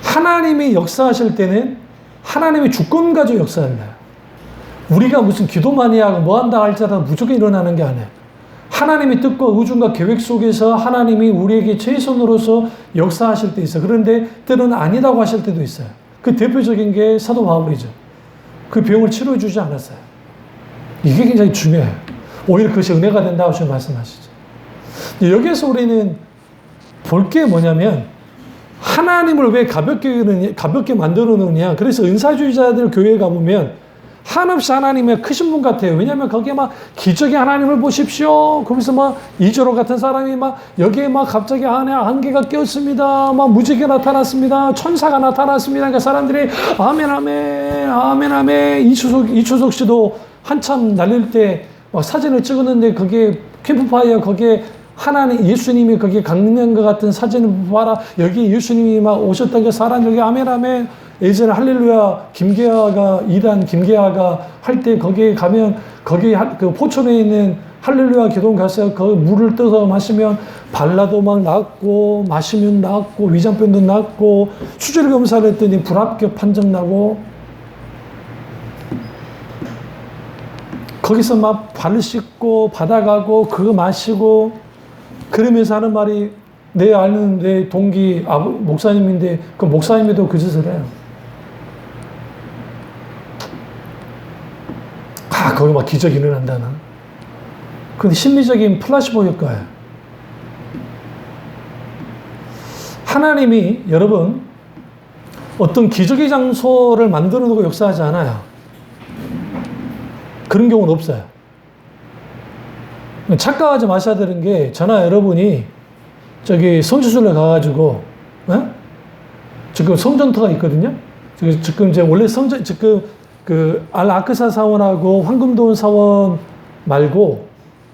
하나님이 역사하실 때는 하나님이 주권 가지고 역사한다. 우리가 무슨 기도 많이 하고 뭐 한다 할지라도 무조건 일어나는 게 아니에요. 하나님의 뜻과 의중과 계획 속에서 하나님이 우리에게 최선으로서 역사하실 때 있어요. 그런데 때로는 아니라고 하실 때도 있어요. 그 대표적인 게 사도 바울이죠. 그 병을 치료해주지 않았어요. 이게 굉장히 중요해요. 오히려 그것이 은혜가 된다고 지금 말씀하시죠. 여기에서 우리는 볼 게 뭐냐면 하나님을 왜 가볍게 만들어 놓느냐. 그래서 은사주의자들 교회에 가보면 한없이 하나님의 크신 분 같아요. 왜냐하면 거기에 막 기적의 하나님을 보십시오. 거기서 막 이조로 같은 사람이 막 여기에 막 갑자기 안에 안개가 꼈습니다. 막 무지개 나타났습니다. 천사가 나타났습니다. 그러니까 사람들이 아멘 아멘 아멘 아멘. 이추석 씨도 한참 날릴 때 막 사진을 찍었는데 거기에 캠프파이어 거기에 하나님 예수님이 거기에 강림한 것 같은 사진을 봐라. 여기 예수님이 막 오셨던 그 사람 여기 아멘 아멘. 예전에 할렐루야 이단 김계아가 할 때 거기에 가면 거기 그 포천에 있는 할렐루야 기도원 가서 그 물을 떠서 마시면 발라도 막 낫고 마시면 낫고 위장병도 낫고 수질 검사를 했더니 불합격 판정 나고 거기서 막 발을 씻고 받아가고 그거 마시고 그러면서 하는 말이 내 아는 내 동기 목사님인데 그 목사님도 그 짓을 해요. 거기 막 기적이 일어난다는. 근데 심리적인 플라시보 효과예요. 하나님이 여러분 어떤 기적의 장소를 만들어 놓고 역사하지 않아요. 그런 경우는 없어요. 착각하지 마셔야 되는 게 저나 여러분이 저기 성지순례 가가지고 지금 성전터가 있거든요. 지금 이제 원래 지금 그 알아크사 사원하고 황금도원 사원 말고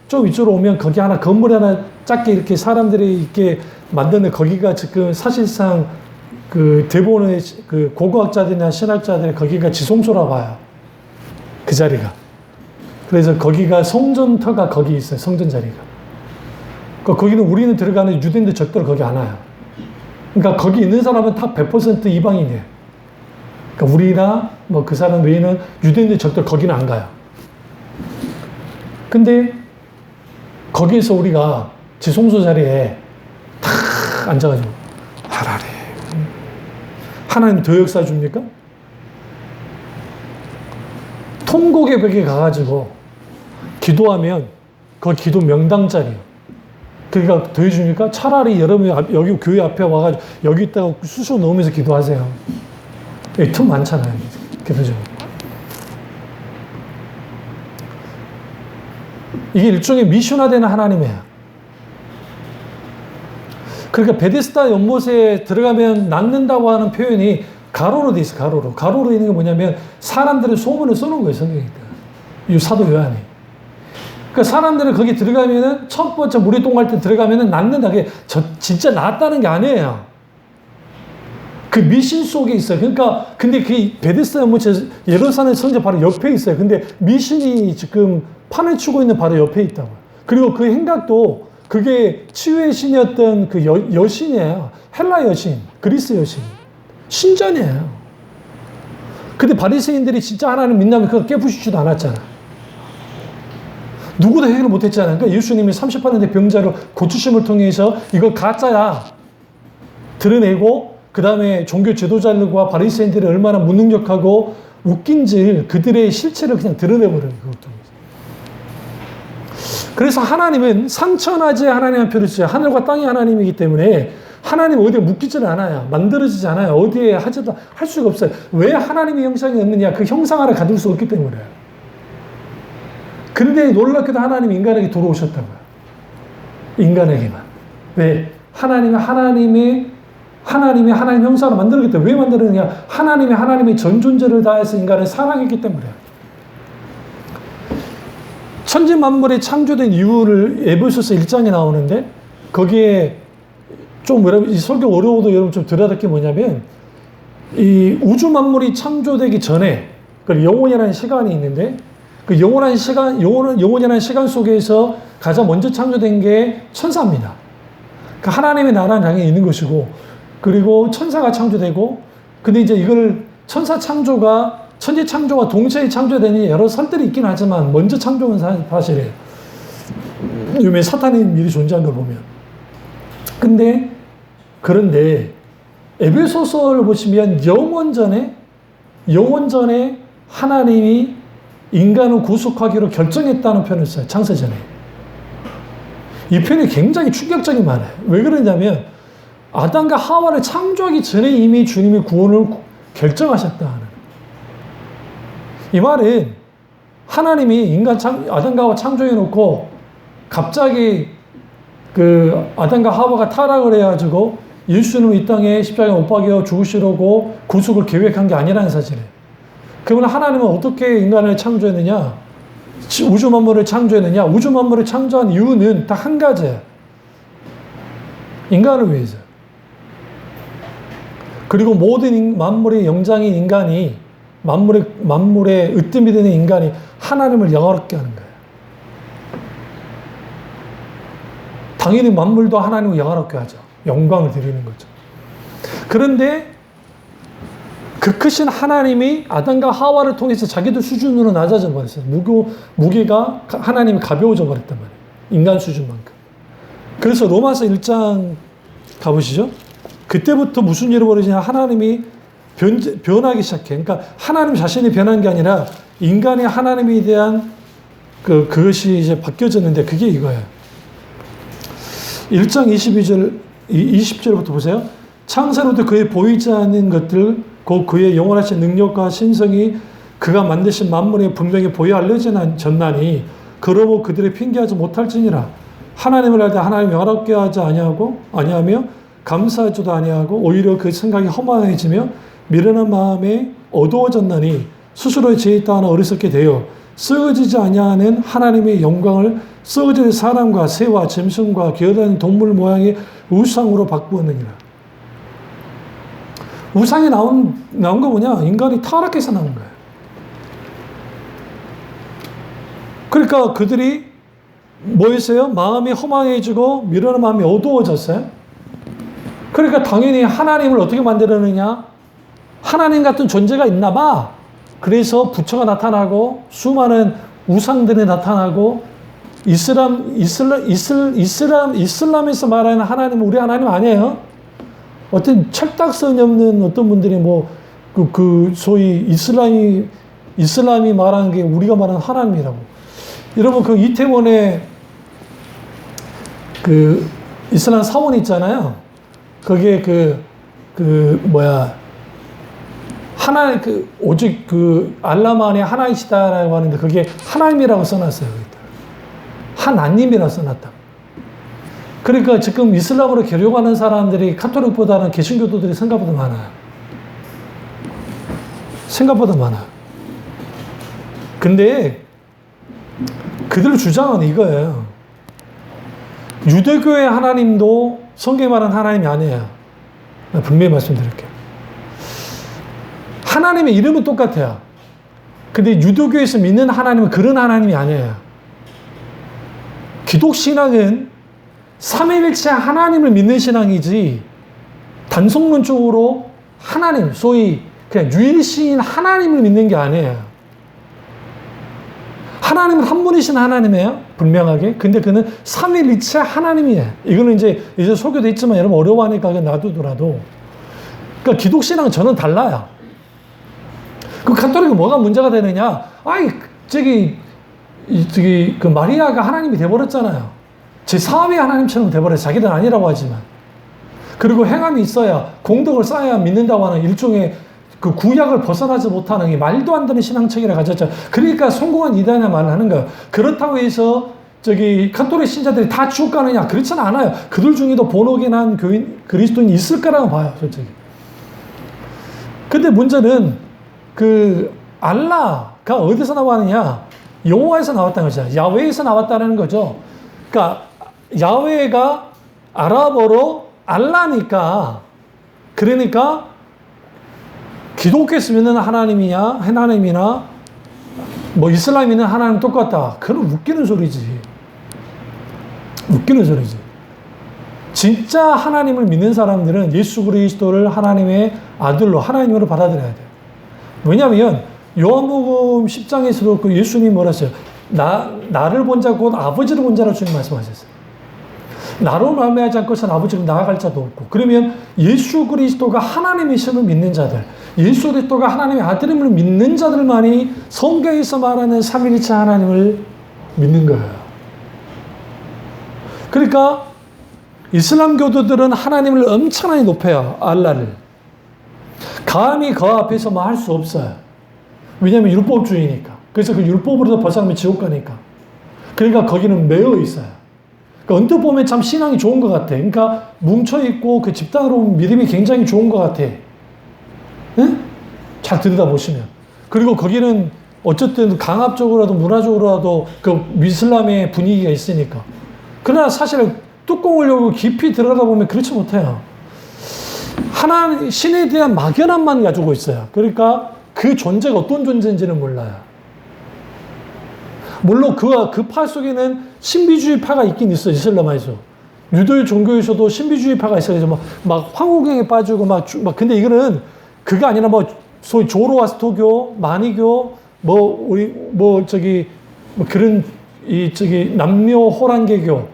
좀 이쪽으로 오면 거기 하나 건물 하나 작게 이렇게 사람들이 이렇게 만드는 거기가 지금 사실상 그 대부분의 그 고고학자들이나 신학자들이 거기가 지성소라 봐요. 그 자리가. 그래서 거기가 성전터가 거기 있어요. 성전 자리가. 그러니까 거기는 우리는 들어가는 유대인들 절대로 거기 안 와요. 그러니까 거기 있는 사람은 다 100% 이방인이에요. 그러니까 우리나 뭐 그 사람 외에는 유대인들 절대로 거기는 안 가요. 근데 거기에서 우리가 지성소 자리에 탁 앉아가지고 하나님 더 역사 줍니까? 통곡의 벽에 가가지고 기도하면 거기 기도 명당 자리예요. 그러니까 더 해줍니까? 차라리 여러분이 여기 교회 앞에 와가지고 여기 있다가 수소 넣으면서 기도하세요. 여기 틈 많잖아요. 그죠? 이게 일종의 미션화되는 하나님이에요. 그러니까 베데스다 연못에 들어가면 낫는다고 하는 표현이 가로로 돼 있어, 가로로. 가로로 있는 게 뭐냐면 사람들의 소문을 써놓은 거예요, 성경에. 이 사도 요한이. 그러니까 사람들은 거기 들어가면은 첫 번째 물이 동할 때 들어가면은 낫는다. 그게 진짜 낫다는 게 아니에요. 그 미신 속에 있어요. 그러니까 근데 그 베데스다 연못이 예루살렘 성전 바로 옆에 있어요. 근데 미신이 지금 판을 치고 있는 바로 옆에 있다고요. 그리고 그 행각도 그게 치유의 신이었던 그 여신이에요. 헬라 여신, 그리스 여신. 신전이에요. 근데 바리새인들이 진짜 하나님 믿냐면 그걸 깨부수지도 않았잖아. 누구도 해결을 못했잖아요. 그러니까 예수님이 38년대 병자로 고치심을 통해서 이거 가짜야 드러내고, 그 다음에 종교 지도자들과 바리새인들이 얼마나 무능력하고 웃긴지 그들의 실체를 그냥 드러내버려요. 그것도. 그래서 하나님은 상천하지에 하나님 한 표를 써요. 하늘과 땅이 하나님이기 때문에 하나님 어디에 묶이질 않아요. 만들어지지 않아요. 어디에 하지도 할 수가 없어요. 왜 하나님의 형상이 없느냐? 그 형상 하나 가질 수 없기 때문에. 근데 놀랍게도 하나님이 인간에게 들어오셨다고요. 인간에게만. 왜? 하나님의 형상을 만들었기 때문에. 왜 만들었느냐? 하나님의 전 존재를 다해서 인간을 사랑했기 때문에. 천지 만물이 창조된 이유를 에베소서 1장에 나오는데, 거기에 좀 이 설교 어려워도 여러분 좀 들어야 게 뭐냐면, 이 우주 만물이 창조되기 전에 그 영원이라는 시간이 있는데, 그 영원이라는 시간 속에서 가장 먼저 창조된 게 천사입니다. 그 하나님의 나라는 당연히 있는 것이고, 그리고 천사가 창조되고, 근데 이제 이걸 천지 창조와 동시에 창조되니 여러 설들이 있긴 하지만 먼저 창조는 사실이에요. 요즘에 사탄이 미리 존재한 걸 보면. 그런데 에베소서를 보시면 영원 전에 하나님이 인간을 구속하기로 결정했다는 표현을 써요. 창세전에. 이 표현이 굉장히 충격적인 말이에요. 왜 그러냐면 아담과 하와를 창조하기 전에 이미 주님이 구원을 결정하셨다. 이 말은 하나님이 아담과 하와 창조해 놓고 갑자기 그 아담과 하와가 타락을 해가지고 예수님을 이 땅에 십자가에 못 박여 죽으시려고 구속을 계획한 게 아니라는 사실이에요. 그러면 하나님은 어떻게 인간을 창조했느냐? 우주 만물을 창조했느냐? 우주 만물을 창조한 이유는 딱 한 가지예요. 인간을 위해서. 그리고 모든 만물의 영장인 인간이 만물의 으뜸이 되는 인간이 하나님을 영화롭게 하는 거예요. 당연히 만물도 하나님을 영화롭게 하죠. 영광을 드리는 거죠. 그런데 그 크신 하나님이 아담과 하와를 통해서 자기들 수준으로 낮아져 버렸어요. 무게가 하나님이 가벼워져 버렸단 말이에요. 인간 수준만큼. 그래서 로마서 1장 가보시죠. 그때부터 무슨 일이 벌어지냐? 하나님이 변하기 시작해. 그러니까 하나님 자신이 변한 게 아니라 인간이 하나님에 대한 그것이 이제 바뀌어졌는데 그게 이거예요. 1장 20절부터 보세요. 창세로부터 그의 보이지 않는 것들, 곧 그의 영원하신 능력과 신성이 그가 만드신 만물에 분명히 보여 알려졌나니 그러므로 그들의 핑계하지 못할지니라. 하나님을 알 때 하나님 영화롭게 하지 아니하며 감사하지도 아니하고 오히려 그 생각이 허망해지며 미련한 마음에 어두워졌나니 스스로의 죄에 따라 어리석게 되어 썩어지지 아니하는 하나님의 영광을 썩어질 사람과 새와 짐승과 기어다니는 동물 모양의 우상으로 바꾸었느니라. 우상이 나온 거 뭐냐? 인간이 타락해서 나온 거예요. 그러니까 그들이 뭐였어요? 마음이 허망해지고 미련한 마음이 어두워졌어요. 그러니까 당연히 하나님을 어떻게 만들었느냐? 하나님 같은 존재가 있나 봐. 그래서 부처가 나타나고 수많은 우상들이 나타나고 이슬람에서 말하는 하나님은 우리 하나님 아니에요. 어떤 철딱선이 없는 어떤 분들이 소위 이슬람이 말하는 게 우리가 말하는 하나님이라고. 여러분 그 이태원에 그 이슬람 사원 있잖아요. 거기에 오직 알라만이 하나이시다라고 하는데 그게 하나님이라고 써놨어요. 하나님이라고 써놨다. 그러니까 지금 이슬람으로 개종하는 사람들이 카톨릭보다는 개신교도들이 생각보다 많아요. 생각보다 많아요. 근데 그들 주장은 이거예요. 유대교의 하나님도 성경에 말하는 하나님이 아니에요. 분명히 말씀드릴게요. 하나님의 이름은 똑같아요. 근데 유대교에서 믿는 하나님은 그런 하나님이 아니에요. 기독신앙은 삼위일체 하나님을 믿는 신앙이지 단성론적으로 하나님, 소위 그냥 유일신 하나님을 믿는 게 아니에요. 하나님은 한 분이신 하나님이에요. 분명하게. 근데 그는 삼위일체 하나님이에요. 이거는 이제 설교도 있지만 여러분 어려워하니까 그냥 놔두더라도. 그러니까 기독신앙은 저는 달라요. 그 카톨릭은 뭐가 문제가 되느냐? 아이, 그 마리아가 하나님이 돼버렸잖아요. 제 사위의 하나님처럼 돼버려요. 자기들은 아니라고 하지만. 그리고 행함이 있어야, 공덕을 쌓아야 믿는다고 하는 일종의 그 구약을 벗어나지 못하는 게 말도 안 되는 신앙체계를 가졌죠. 그러니까 성공한 이단이라 말을 하는 거예요. 그렇다고 해서 카톨릭 신자들이 다 지옥 가느냐? 그렇지는 않아요. 그들 중에도 본어긴한 그리스도인이 있을 거라고 봐요, 솔직히. 근데 문제는 그 알라가 어디서 나왔느냐? 여호와에서 나왔다는 거죠. 야훼에서 나왔다는 거죠. 그러니까 야훼가 아랍어로 알라니까, 그러니까 기독교에서 믿는 하나님이나 뭐 이슬람 믿는 하나님 똑같다. 그건 웃기는 소리지. 웃기는 소리지. 진짜 하나님을 믿는 사람들은 예수 그리스도를 하나님의 아들로, 하나님으로 받아들여야 돼요. 왜냐하면 요한복음 10장에서도 그 예수님이 뭐라 했어요? 나를 본 자 곧 아버지를 본 자라고 주님 말씀하셨어요. 나로 말미암지 않고서는 아버지로 나아갈 자도 없고. 그러면 예수 그리스도가 하나님이심을 믿는 자들, 예수 그리스도가 하나님의 아들임을 믿는 자들만이 성경에서 말하는 삼위일체 하나님을 믿는 거예요. 그러니까 이슬람 교도들은 하나님을 엄청나게 높여요. 알라를. 감히 그 앞에서 뭐 할 수 없어요. 왜냐하면 율법주의니까. 그래서 그 율법으로도 벗어나면 지옥 가니까. 그러니까 거기는 매여 있어요. 그러니까 언뜻 보면 참 신앙이 좋은 것 같아. 그러니까 뭉쳐있고 그 집단으로 믿음이 굉장히 좋은 것 같아. 응? 잘 들여다보시면. 그리고 거기는 어쨌든 강압적으로라도 문화적으로라도 그 이슬람의 분위기가 있으니까. 그러나 사실 뚜껑을 열고 깊이 들여다보면 그렇지 못해요. 신에 대한 막연함만 가지고 있어요. 그러니까 그 존재가 어떤 존재인지는 몰라요. 물론 그 파 속에는 신비주의파가 있긴 있어요. 이슬람에서. 유도 종교에서도 신비주의파가 있어요. 막 황홀경에 빠지고 근데 이거는 그게 아니라 소위 조로아스토교, 마니교, 그런 남녀 호랑개교,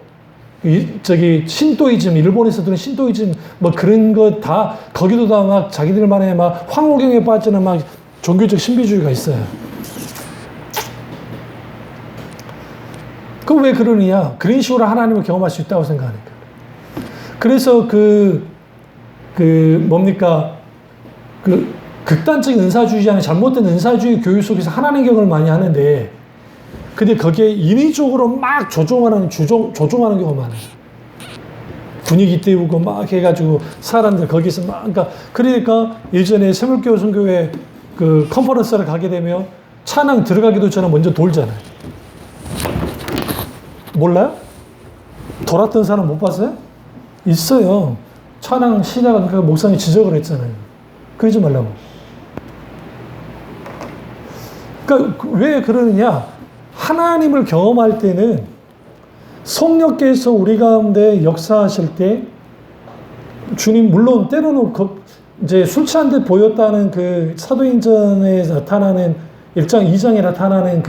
신도이즘, 일본에서 들은 신도이즘, 그런 거 다, 거기도 다 막 자기들만의 황홀경에 빠지는 종교적 신비주의가 있어요. 그럼 왜 그러느냐? 그런 식으로 하나님을 경험할 수 있다고 생각하니까. 그래서 극단적인 은사주의자는 잘못된 은사주의 교육 속에서 하나님 경험을 많이 하는데, 근데 거기에 인위적으로 막 조종하는 경우가 많아요. 분위기 띄우고 막 해가지고 사람들 거기서 그러니까 예전에 세물교 선교회 그 컨퍼런스를 가게 되면 찬양 들어가기도 전에 먼저 돌잖아요. 몰라요? 돌았던 사람 못 봤어요? 있어요. 찬양 시작하니까 목사님이 지적을 했잖아요. 그러지 말라고. 그러니까 왜 그러느냐? 하나님을 경험할 때는 성령께서 우리 가운데 역사하실 때 주님, 물론 때로는 이제 술 취한 듯 보였다는 그 사도행전에 나타나는 1장, 2장에 나타나는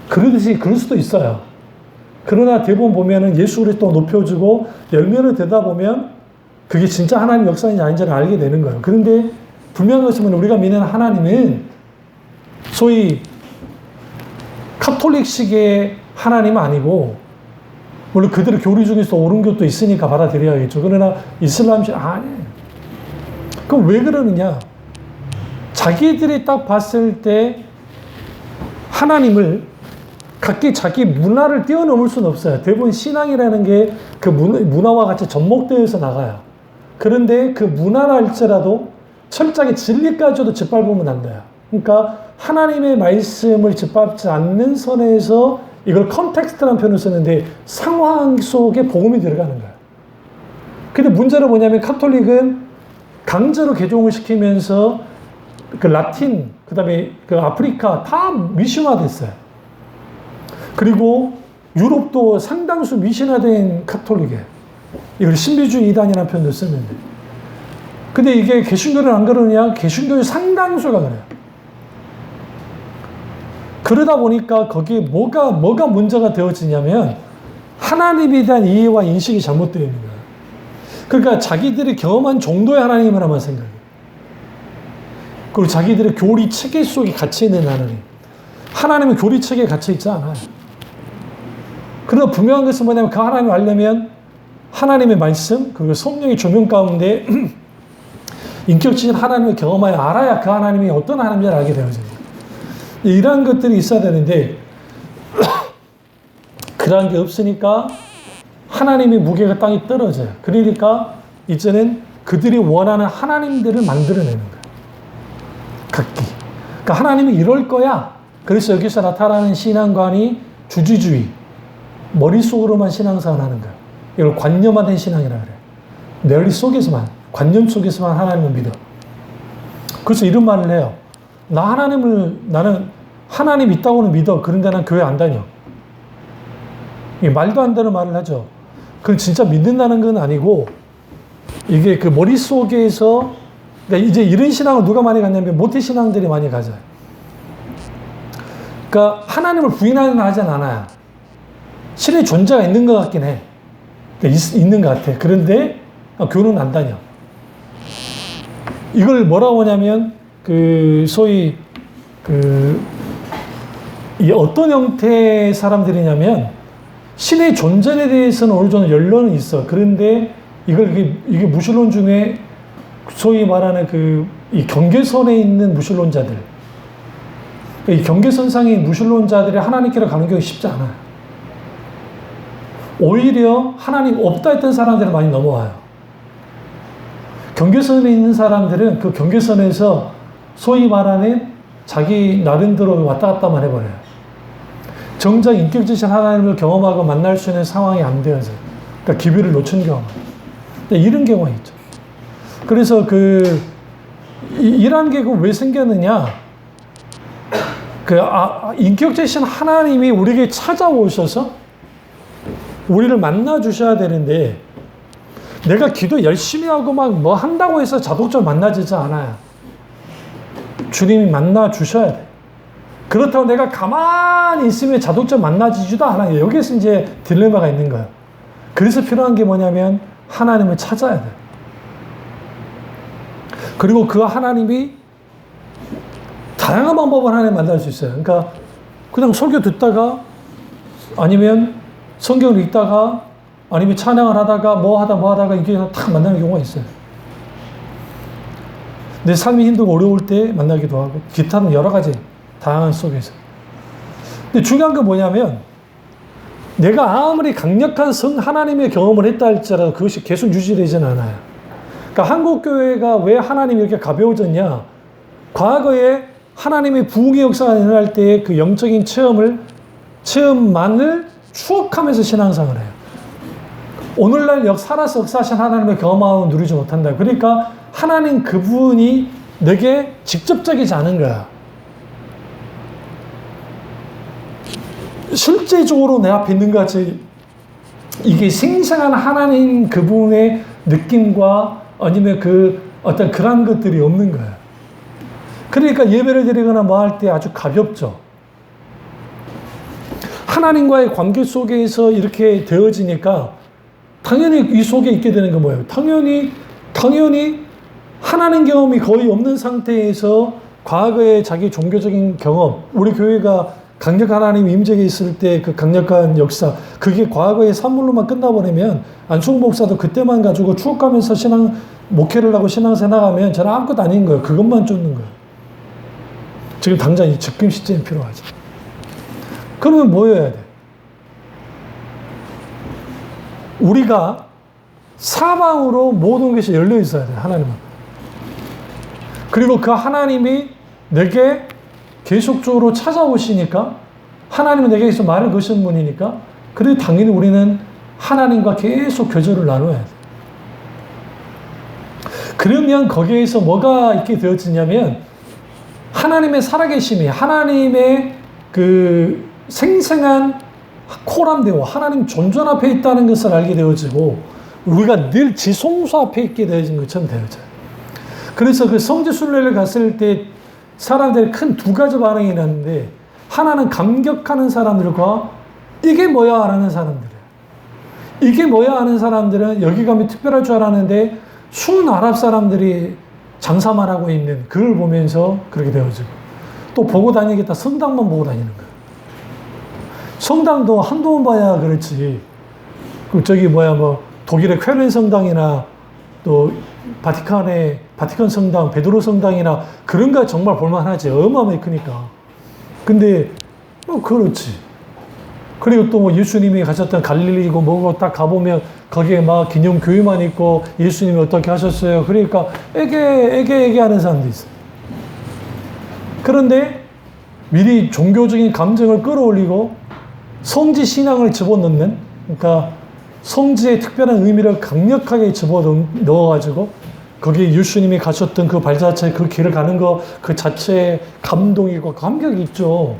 그러듯이 그럴 수도 있어요. 그러나 대부분 보면은 예수 그리스도 높여주고 열매를 되다 보면 그게 진짜 하나님 역사인지 아닌지를 알게 되는 거예요. 그런데 분명한 것은 우리가 믿는 하나님은 소위 카톨릭식의 하나님은 아니고, 물론 그들의 교리 중에서 옳은 것도 있으니까 받아들여야겠죠. 그러나 이슬람식 아니에요. 그럼 왜 그러느냐? 자기들이 딱 봤을 때 하나님을 각기 자기 문화를 뛰어넘을 수는 없어요. 대부분 신앙이라는 게 그 문화와 같이 접목되어서 나가요. 그런데 그 문화라 할지라도 철저하게 진리까지도 짓밟으면 안 돼요. 그러니까 하나님의 말씀을 짓밟지 않는 선에서 이걸 컨텍스트라는 표현을 쓰는데 상황 속에 복음이 들어가는 거예요. 근데 문제는 뭐냐면 카톨릭은 강제로 개종을 시키면서 그 라틴, 그 다음에 그 아프리카 다 미신화됐어요. 그리고 유럽도 상당수 미신화된 카톨릭이에요. 이걸 신비주의 이단이라는 표현도 쓰는데. 근데 이게 개신교는 안 그러냐? 개신교의 상당수가 그래요. 그러다 보니까 거기에 뭐가 문제가 되어지냐면 하나님에 대한 이해와 인식이 잘못되어 있는 거예요. 그러니까 자기들이 경험한 정도의 하나님을 한번 생각해요. 그리고 자기들의 교리 체계 속에 갇혀 있는 하나님. 하나님은 교리 체계에 갇혀 있지 않아요. 그러나 분명한 것은 뭐냐면 그 하나님을 알려면 하나님의 말씀, 그리고 성령의 조명 가운데 인격적인 하나님을 경험하여 알아야 그 하나님이 어떤 하나님인지를 알게 되어집니다. 이러한 것들이 있어야 되는데 그러한 게 없으니까 하나님의 무게가 땅에 떨어져요. 그러니까 이제는 그들이 원하는 하나님들을 만들어내는 거예요. 각기. 그러니까 하나님이 이럴 거야. 그래서 여기서 나타나는 신앙관이 주지주의, 머릿속으로만 신앙생활 하는 거예요. 이걸 관념화된 신앙이라고 그래요. 머릿속에서만, 관념 속에서만 하나님을 믿어. 그래서 이런 말을 해요. 나는 하나님 있다고는 믿어. 그런데 난 교회 안 다녀. 말도 안 되는 말을 하죠. 그건 진짜 믿는다는 건 아니고, 이게 그 머릿속에서, 그러니까 이제 이런 신앙을 누가 많이 갖냐면 모태 신앙들이 많이 가져요. 그러니까 하나님을 부인하는 하진 않아요. 신의 존재가 있는 것 같긴 해. 있는 것 같아. 그런데 교회는 안 다녀. 이걸 뭐라고 하냐면 소위 이 어떤 형태의 사람들이냐면 신의 존재에 대해서는 어느 정도 연론은 있어. 그런데 이게 무신론 중에 소위 말하는 이 경계선에 있는 무신론자들, 이 경계선상의 무신론자들이 하나님께로 가는 경우가 쉽지 않아요. 오히려 하나님 없다 했던 사람들은 많이 넘어와요. 경계선에 있는 사람들은 그 경계선에서 소위 말하는 자기 나름대로 왔다 갔다만 해버려요. 정작 인격적인 하나님을 경험하고 만날 수 있는 상황이 안 되어서, 그러니까 기회를 놓친 경우, 이런 경우가 있죠. 그래서 이런 게 왜 생겼느냐? 인격적이신 하나님이 우리에게 찾아오셔서 우리를 만나 주셔야 되는데, 내가 기도 열심히 하고 막 뭐 한다고 해서 자동적으로 만나지지 않아요. 주님이 만나 주셔야 돼. 그렇다고 내가 가만히 있으면 자동적으로 만나지지도 않아요. 여기서 이제 딜레마가 있는 거예요. 그래서 필요한 게 뭐냐면 하나님을 찾아야 돼. 그리고 그 하나님이 다양한 방법으로 하나님 만날 수 있어요. 그러니까 그냥 설교 듣다가, 아니면 성경을 읽다가, 아니면 찬양을 하다가 뭐 하다가 이게 딱 만나는 경우가 있어요. 내 삶이 힘들고 어려울 때 만나기도 하고, 기타는 여러 가지 다양한 속에서. 근데 중요한 건 뭐냐면 내가 아무리 강력한 하나님의 경험을 했다 할지라도 그것이 계속 유지되지는 않아요. 그러니까 한국 교회가 왜 하나님이 이렇게 가벼워졌냐? 과거에 하나님의 부흥의 역사가 일어날 때의 그 영적인 체험만을 추억하면서 신앙생활을 해요. 오늘날 살아서 역사하신 하나님의 경험하고 누리지 못한다. 그러니까 하나님 그분이 내게 직접적이지 않은 거야. 실제적으로 내 앞에 있는 것 같이 이게 생생한 하나님 그분의 느낌과 아니면 어떤 그런 것들이 없는 거야. 그러니까 예배를 드리거나 뭐 할 때 아주 가볍죠. 하나님과의 관계 속에서 이렇게 되어지니까 당연히 이 속에 있게 되는 건 뭐예요? 당연히 하나님 경험이 거의 없는 상태에서 과거의 자기 종교적인 경험, 우리 교회가 강력한 하나님 임재가 있을 때 그 강력한 역사, 그게 과거의 산물로만 끝나버리면 안충 목사도 그때만 가지고 추억하면서 목회를 하고 신앙생활 나가면 저는 아무것도 아닌 거예요. 그것만 쫓는 거예요. 지금 당장 이 즉금 시점이 필요하죠. 그러면 뭐여야 돼? 우리가 사방으로 모든 것이 열려 있어야 돼, 하나님은. 그리고 그 하나님이 내게 계속적으로 찾아오시니까, 하나님은 내게서 말을 거신 분이니까, 그래도 당연히 우리는 하나님과 계속 교제를 나눠야 돼. 그러면 거기에서 뭐가 있게 되어지냐면, 하나님의 살아계심이, 하나님의 그 생생한 코람되고 하나님 존존 앞에 있다는 것을 알게 되어지고, 우리가 늘 지성소 앞에 있게 되어진 것처럼 되어져요. 그래서 그 성지순례를 갔을 때 사람들이 큰 두 가지 반응이 났는데, 하나는 감격하는 사람들과 이게 뭐야 하는 사람들이에요. 이게 뭐야 하는 사람들은 여기 가면 특별할 줄 알았는데 순 아랍 사람들이 장사만 하고 있는 그걸 보면서 그렇게 되어지고, 또 보고 다니겠다 성당만 보고 다니는 거예요. 성당도 한두 번 봐야 그렇지. 그 저기 뭐 독일의 쾰른 성당이나 또 바티칸 성당, 베드로 성당이나 그런 거 정말 볼만하지. 어마어마히 크니까. 근데 뭐 그렇지. 그리고 또 뭐 예수님이 가셨던 갈릴리고 뭐고 딱 가보면 거기에 막 기념 교회만 있고 예수님이 어떻게 하셨어요. 그러니까 애게 하는 사람도 있어요. 그런데 미리 종교적인 감정을 끌어올리고 성지 신앙을 집어넣는, 그러니까 성지의 특별한 의미를 강력하게 집어넣어가지고 거기에 예수님이 가셨던 그 발자체, 그 길을 가는 거 그 자체에 감동이고 감격이 있죠.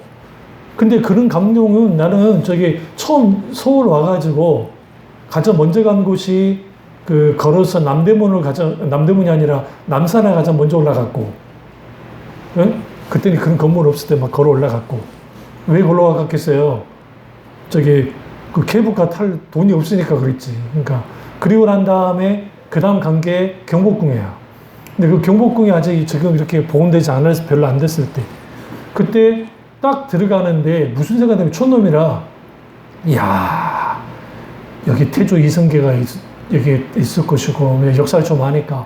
근데 그런 감동은 나는 저기 처음 서울 와가지고 가장 먼저 간 곳이 그 걸어서 남대문이 아니라 남산에 가장 먼저 올라갔고, 응? 그때는 그런 건물 없을 때 막 걸어 올라갔고. 왜 걸어 갔겠어요? 저기 그 케이블카 탈 돈이 없으니까 그랬지. 그러니까 그리고 난 다음에 그 다음 간 게 경복궁이에요. 근데 그 경복궁이 아직 지금 이렇게 복원되지 않아서 별로 안 됐을 때, 그때 딱 들어가는데 무슨 생각이 촌놈이라, 이야, 여기 태조 이성계가 여기 있을 것이고, 역사를 좀 아니까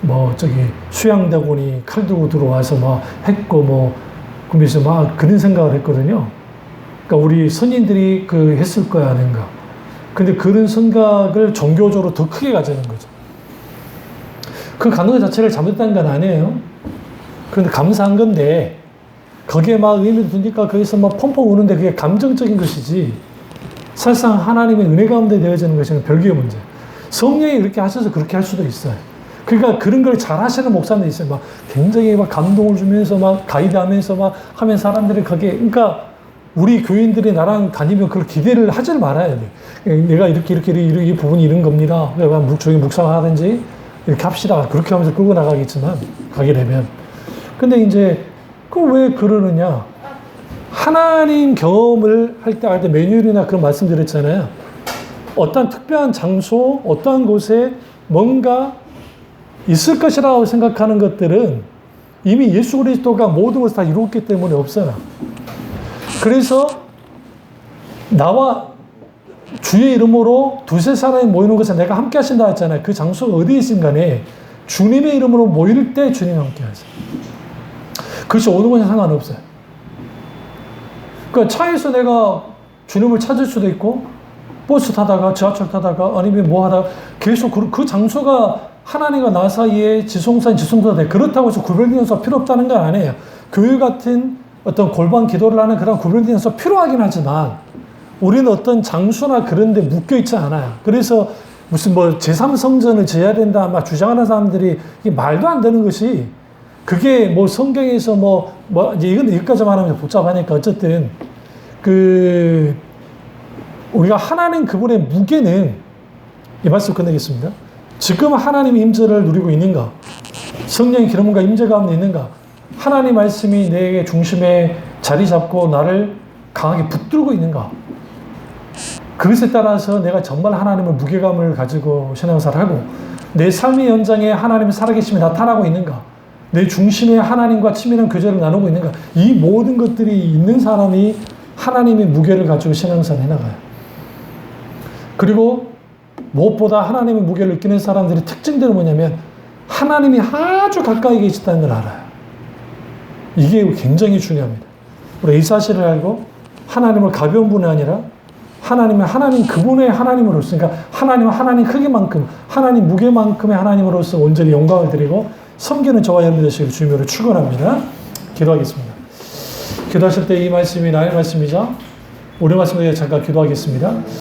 뭐 저기 수양대군이 칼 들고 들어와서 막 했고 뭐, 그러면서 막 그런 생각을 했거든요. 그러니까 우리 선인들이 그 했을 거야 아닌가. 근데 그런 생각을 종교적으로 더 크게 가지는 거죠. 그 가는 것 자체를 잘못했다는 건 아니에요. 그런데 감사한 건데, 거기에 막 의미를 두니까 거기서 막 펑펑 우는데 그게 감정적인 것이지, 사실상 하나님의 은혜 가운데 되어지는 것은 별개의 문제. 성령이 그렇게 하셔서 그렇게 할 수도 있어요. 그러니까 그런 걸 잘 하시는 목사님도 있어요. 막 굉장히 막 감동을 주면서 막 가이드하면서 막 하면 사람들이 거기에, 그러니까 우리 교인들이 나랑 다니면 그걸 기대를 하지 말아야 돼. 내가 이렇게 이 부분이 이런 겁니다. 내가 조용히 묵상하든지 이렇게 합시다. 그렇게 하면서 끌고 나가겠지만, 가게 되면. 근데 이제 그 왜 그러느냐? 하나님 경험을 할 때 매뉴얼이나 그런 말씀 드렸잖아요. 어떤 특별한 장소, 어떠한 곳에 뭔가 있을 것이라고 생각하는 것들은 이미 예수 그리스도가 모든 것을 다 이루었기 때문에 없어요. 그래서 나와 주의 이름으로 두세 사람이 모이는 곳에 내가 함께 하신다 했잖아요. 그 장소가 어디에 있든 간에 주님의 이름으로 모일 때 주님 함께 하세요. 그것이 어느 곳에 상관없어요. 그러니까 차에서 내가 주님을 찾을 수도 있고, 버스 타다가 지하철 타다가 아니면 뭐 하다가 계속 그 장소가 하나님과 나 사이에 지성소가 돼. 그렇다고 해서 구별된 장소가 필요 없다는 건 아니에요. 교회 같은 어떤 골방 기도를 하는 그런 구별된 장소가 필요하긴 하지만, 우리는 어떤 장소나 그런 데 묶여 있지 않아요. 그래서 무슨 뭐 제3성전을 지어야 된다 막 주장하는 사람들이, 이게 말도 안 되는 것이, 그게 뭐 성경에서 이제 이건 여기까지 말하면 복잡하니까 어쨌든 우리가 하나님 그분의 무게는, 이 말씀 끝내겠습니다. 지금 하나님의 임재를 누리고 있는가? 성령의 기름과 임재 가운데 있는가? 하나님 말씀이 내 중심에 자리 잡고 나를 강하게 붙들고 있는가? 그것에 따라서 내가 정말 하나님의 무게감을 가지고 신앙생활을 하고, 내 삶의 연장에 하나님의 살아계심이 나타나고 있는가? 내 중심에 하나님과 친밀한 교제를 나누고 있는가? 이 모든 것들이 있는 사람이 하나님의 무게를 가지고 신앙생활을 해나가요. 그리고 무엇보다 하나님의 무게를 느끼는 사람들의 특징들은 뭐냐면, 하나님이 아주 가까이 계시다는 걸 알아요. 이게 굉장히 중요합니다. 우리 이 사실을 알고 하나님을 가벼운 분이 아니라 하나님의 하나님 그분의 하나님으로서, 그러니까 하나님은 하나님 크기만큼, 하나님 무게만큼의 하나님으로서 온전히 영광을 드리고 섬기는 저와 여러분 되시기를 주님으로 축원합니다. 기도하겠습니다. 기도하실 때 이 말씀이 나의 말씀이자 우리 말씀에 대해 잠깐 기도하겠습니다.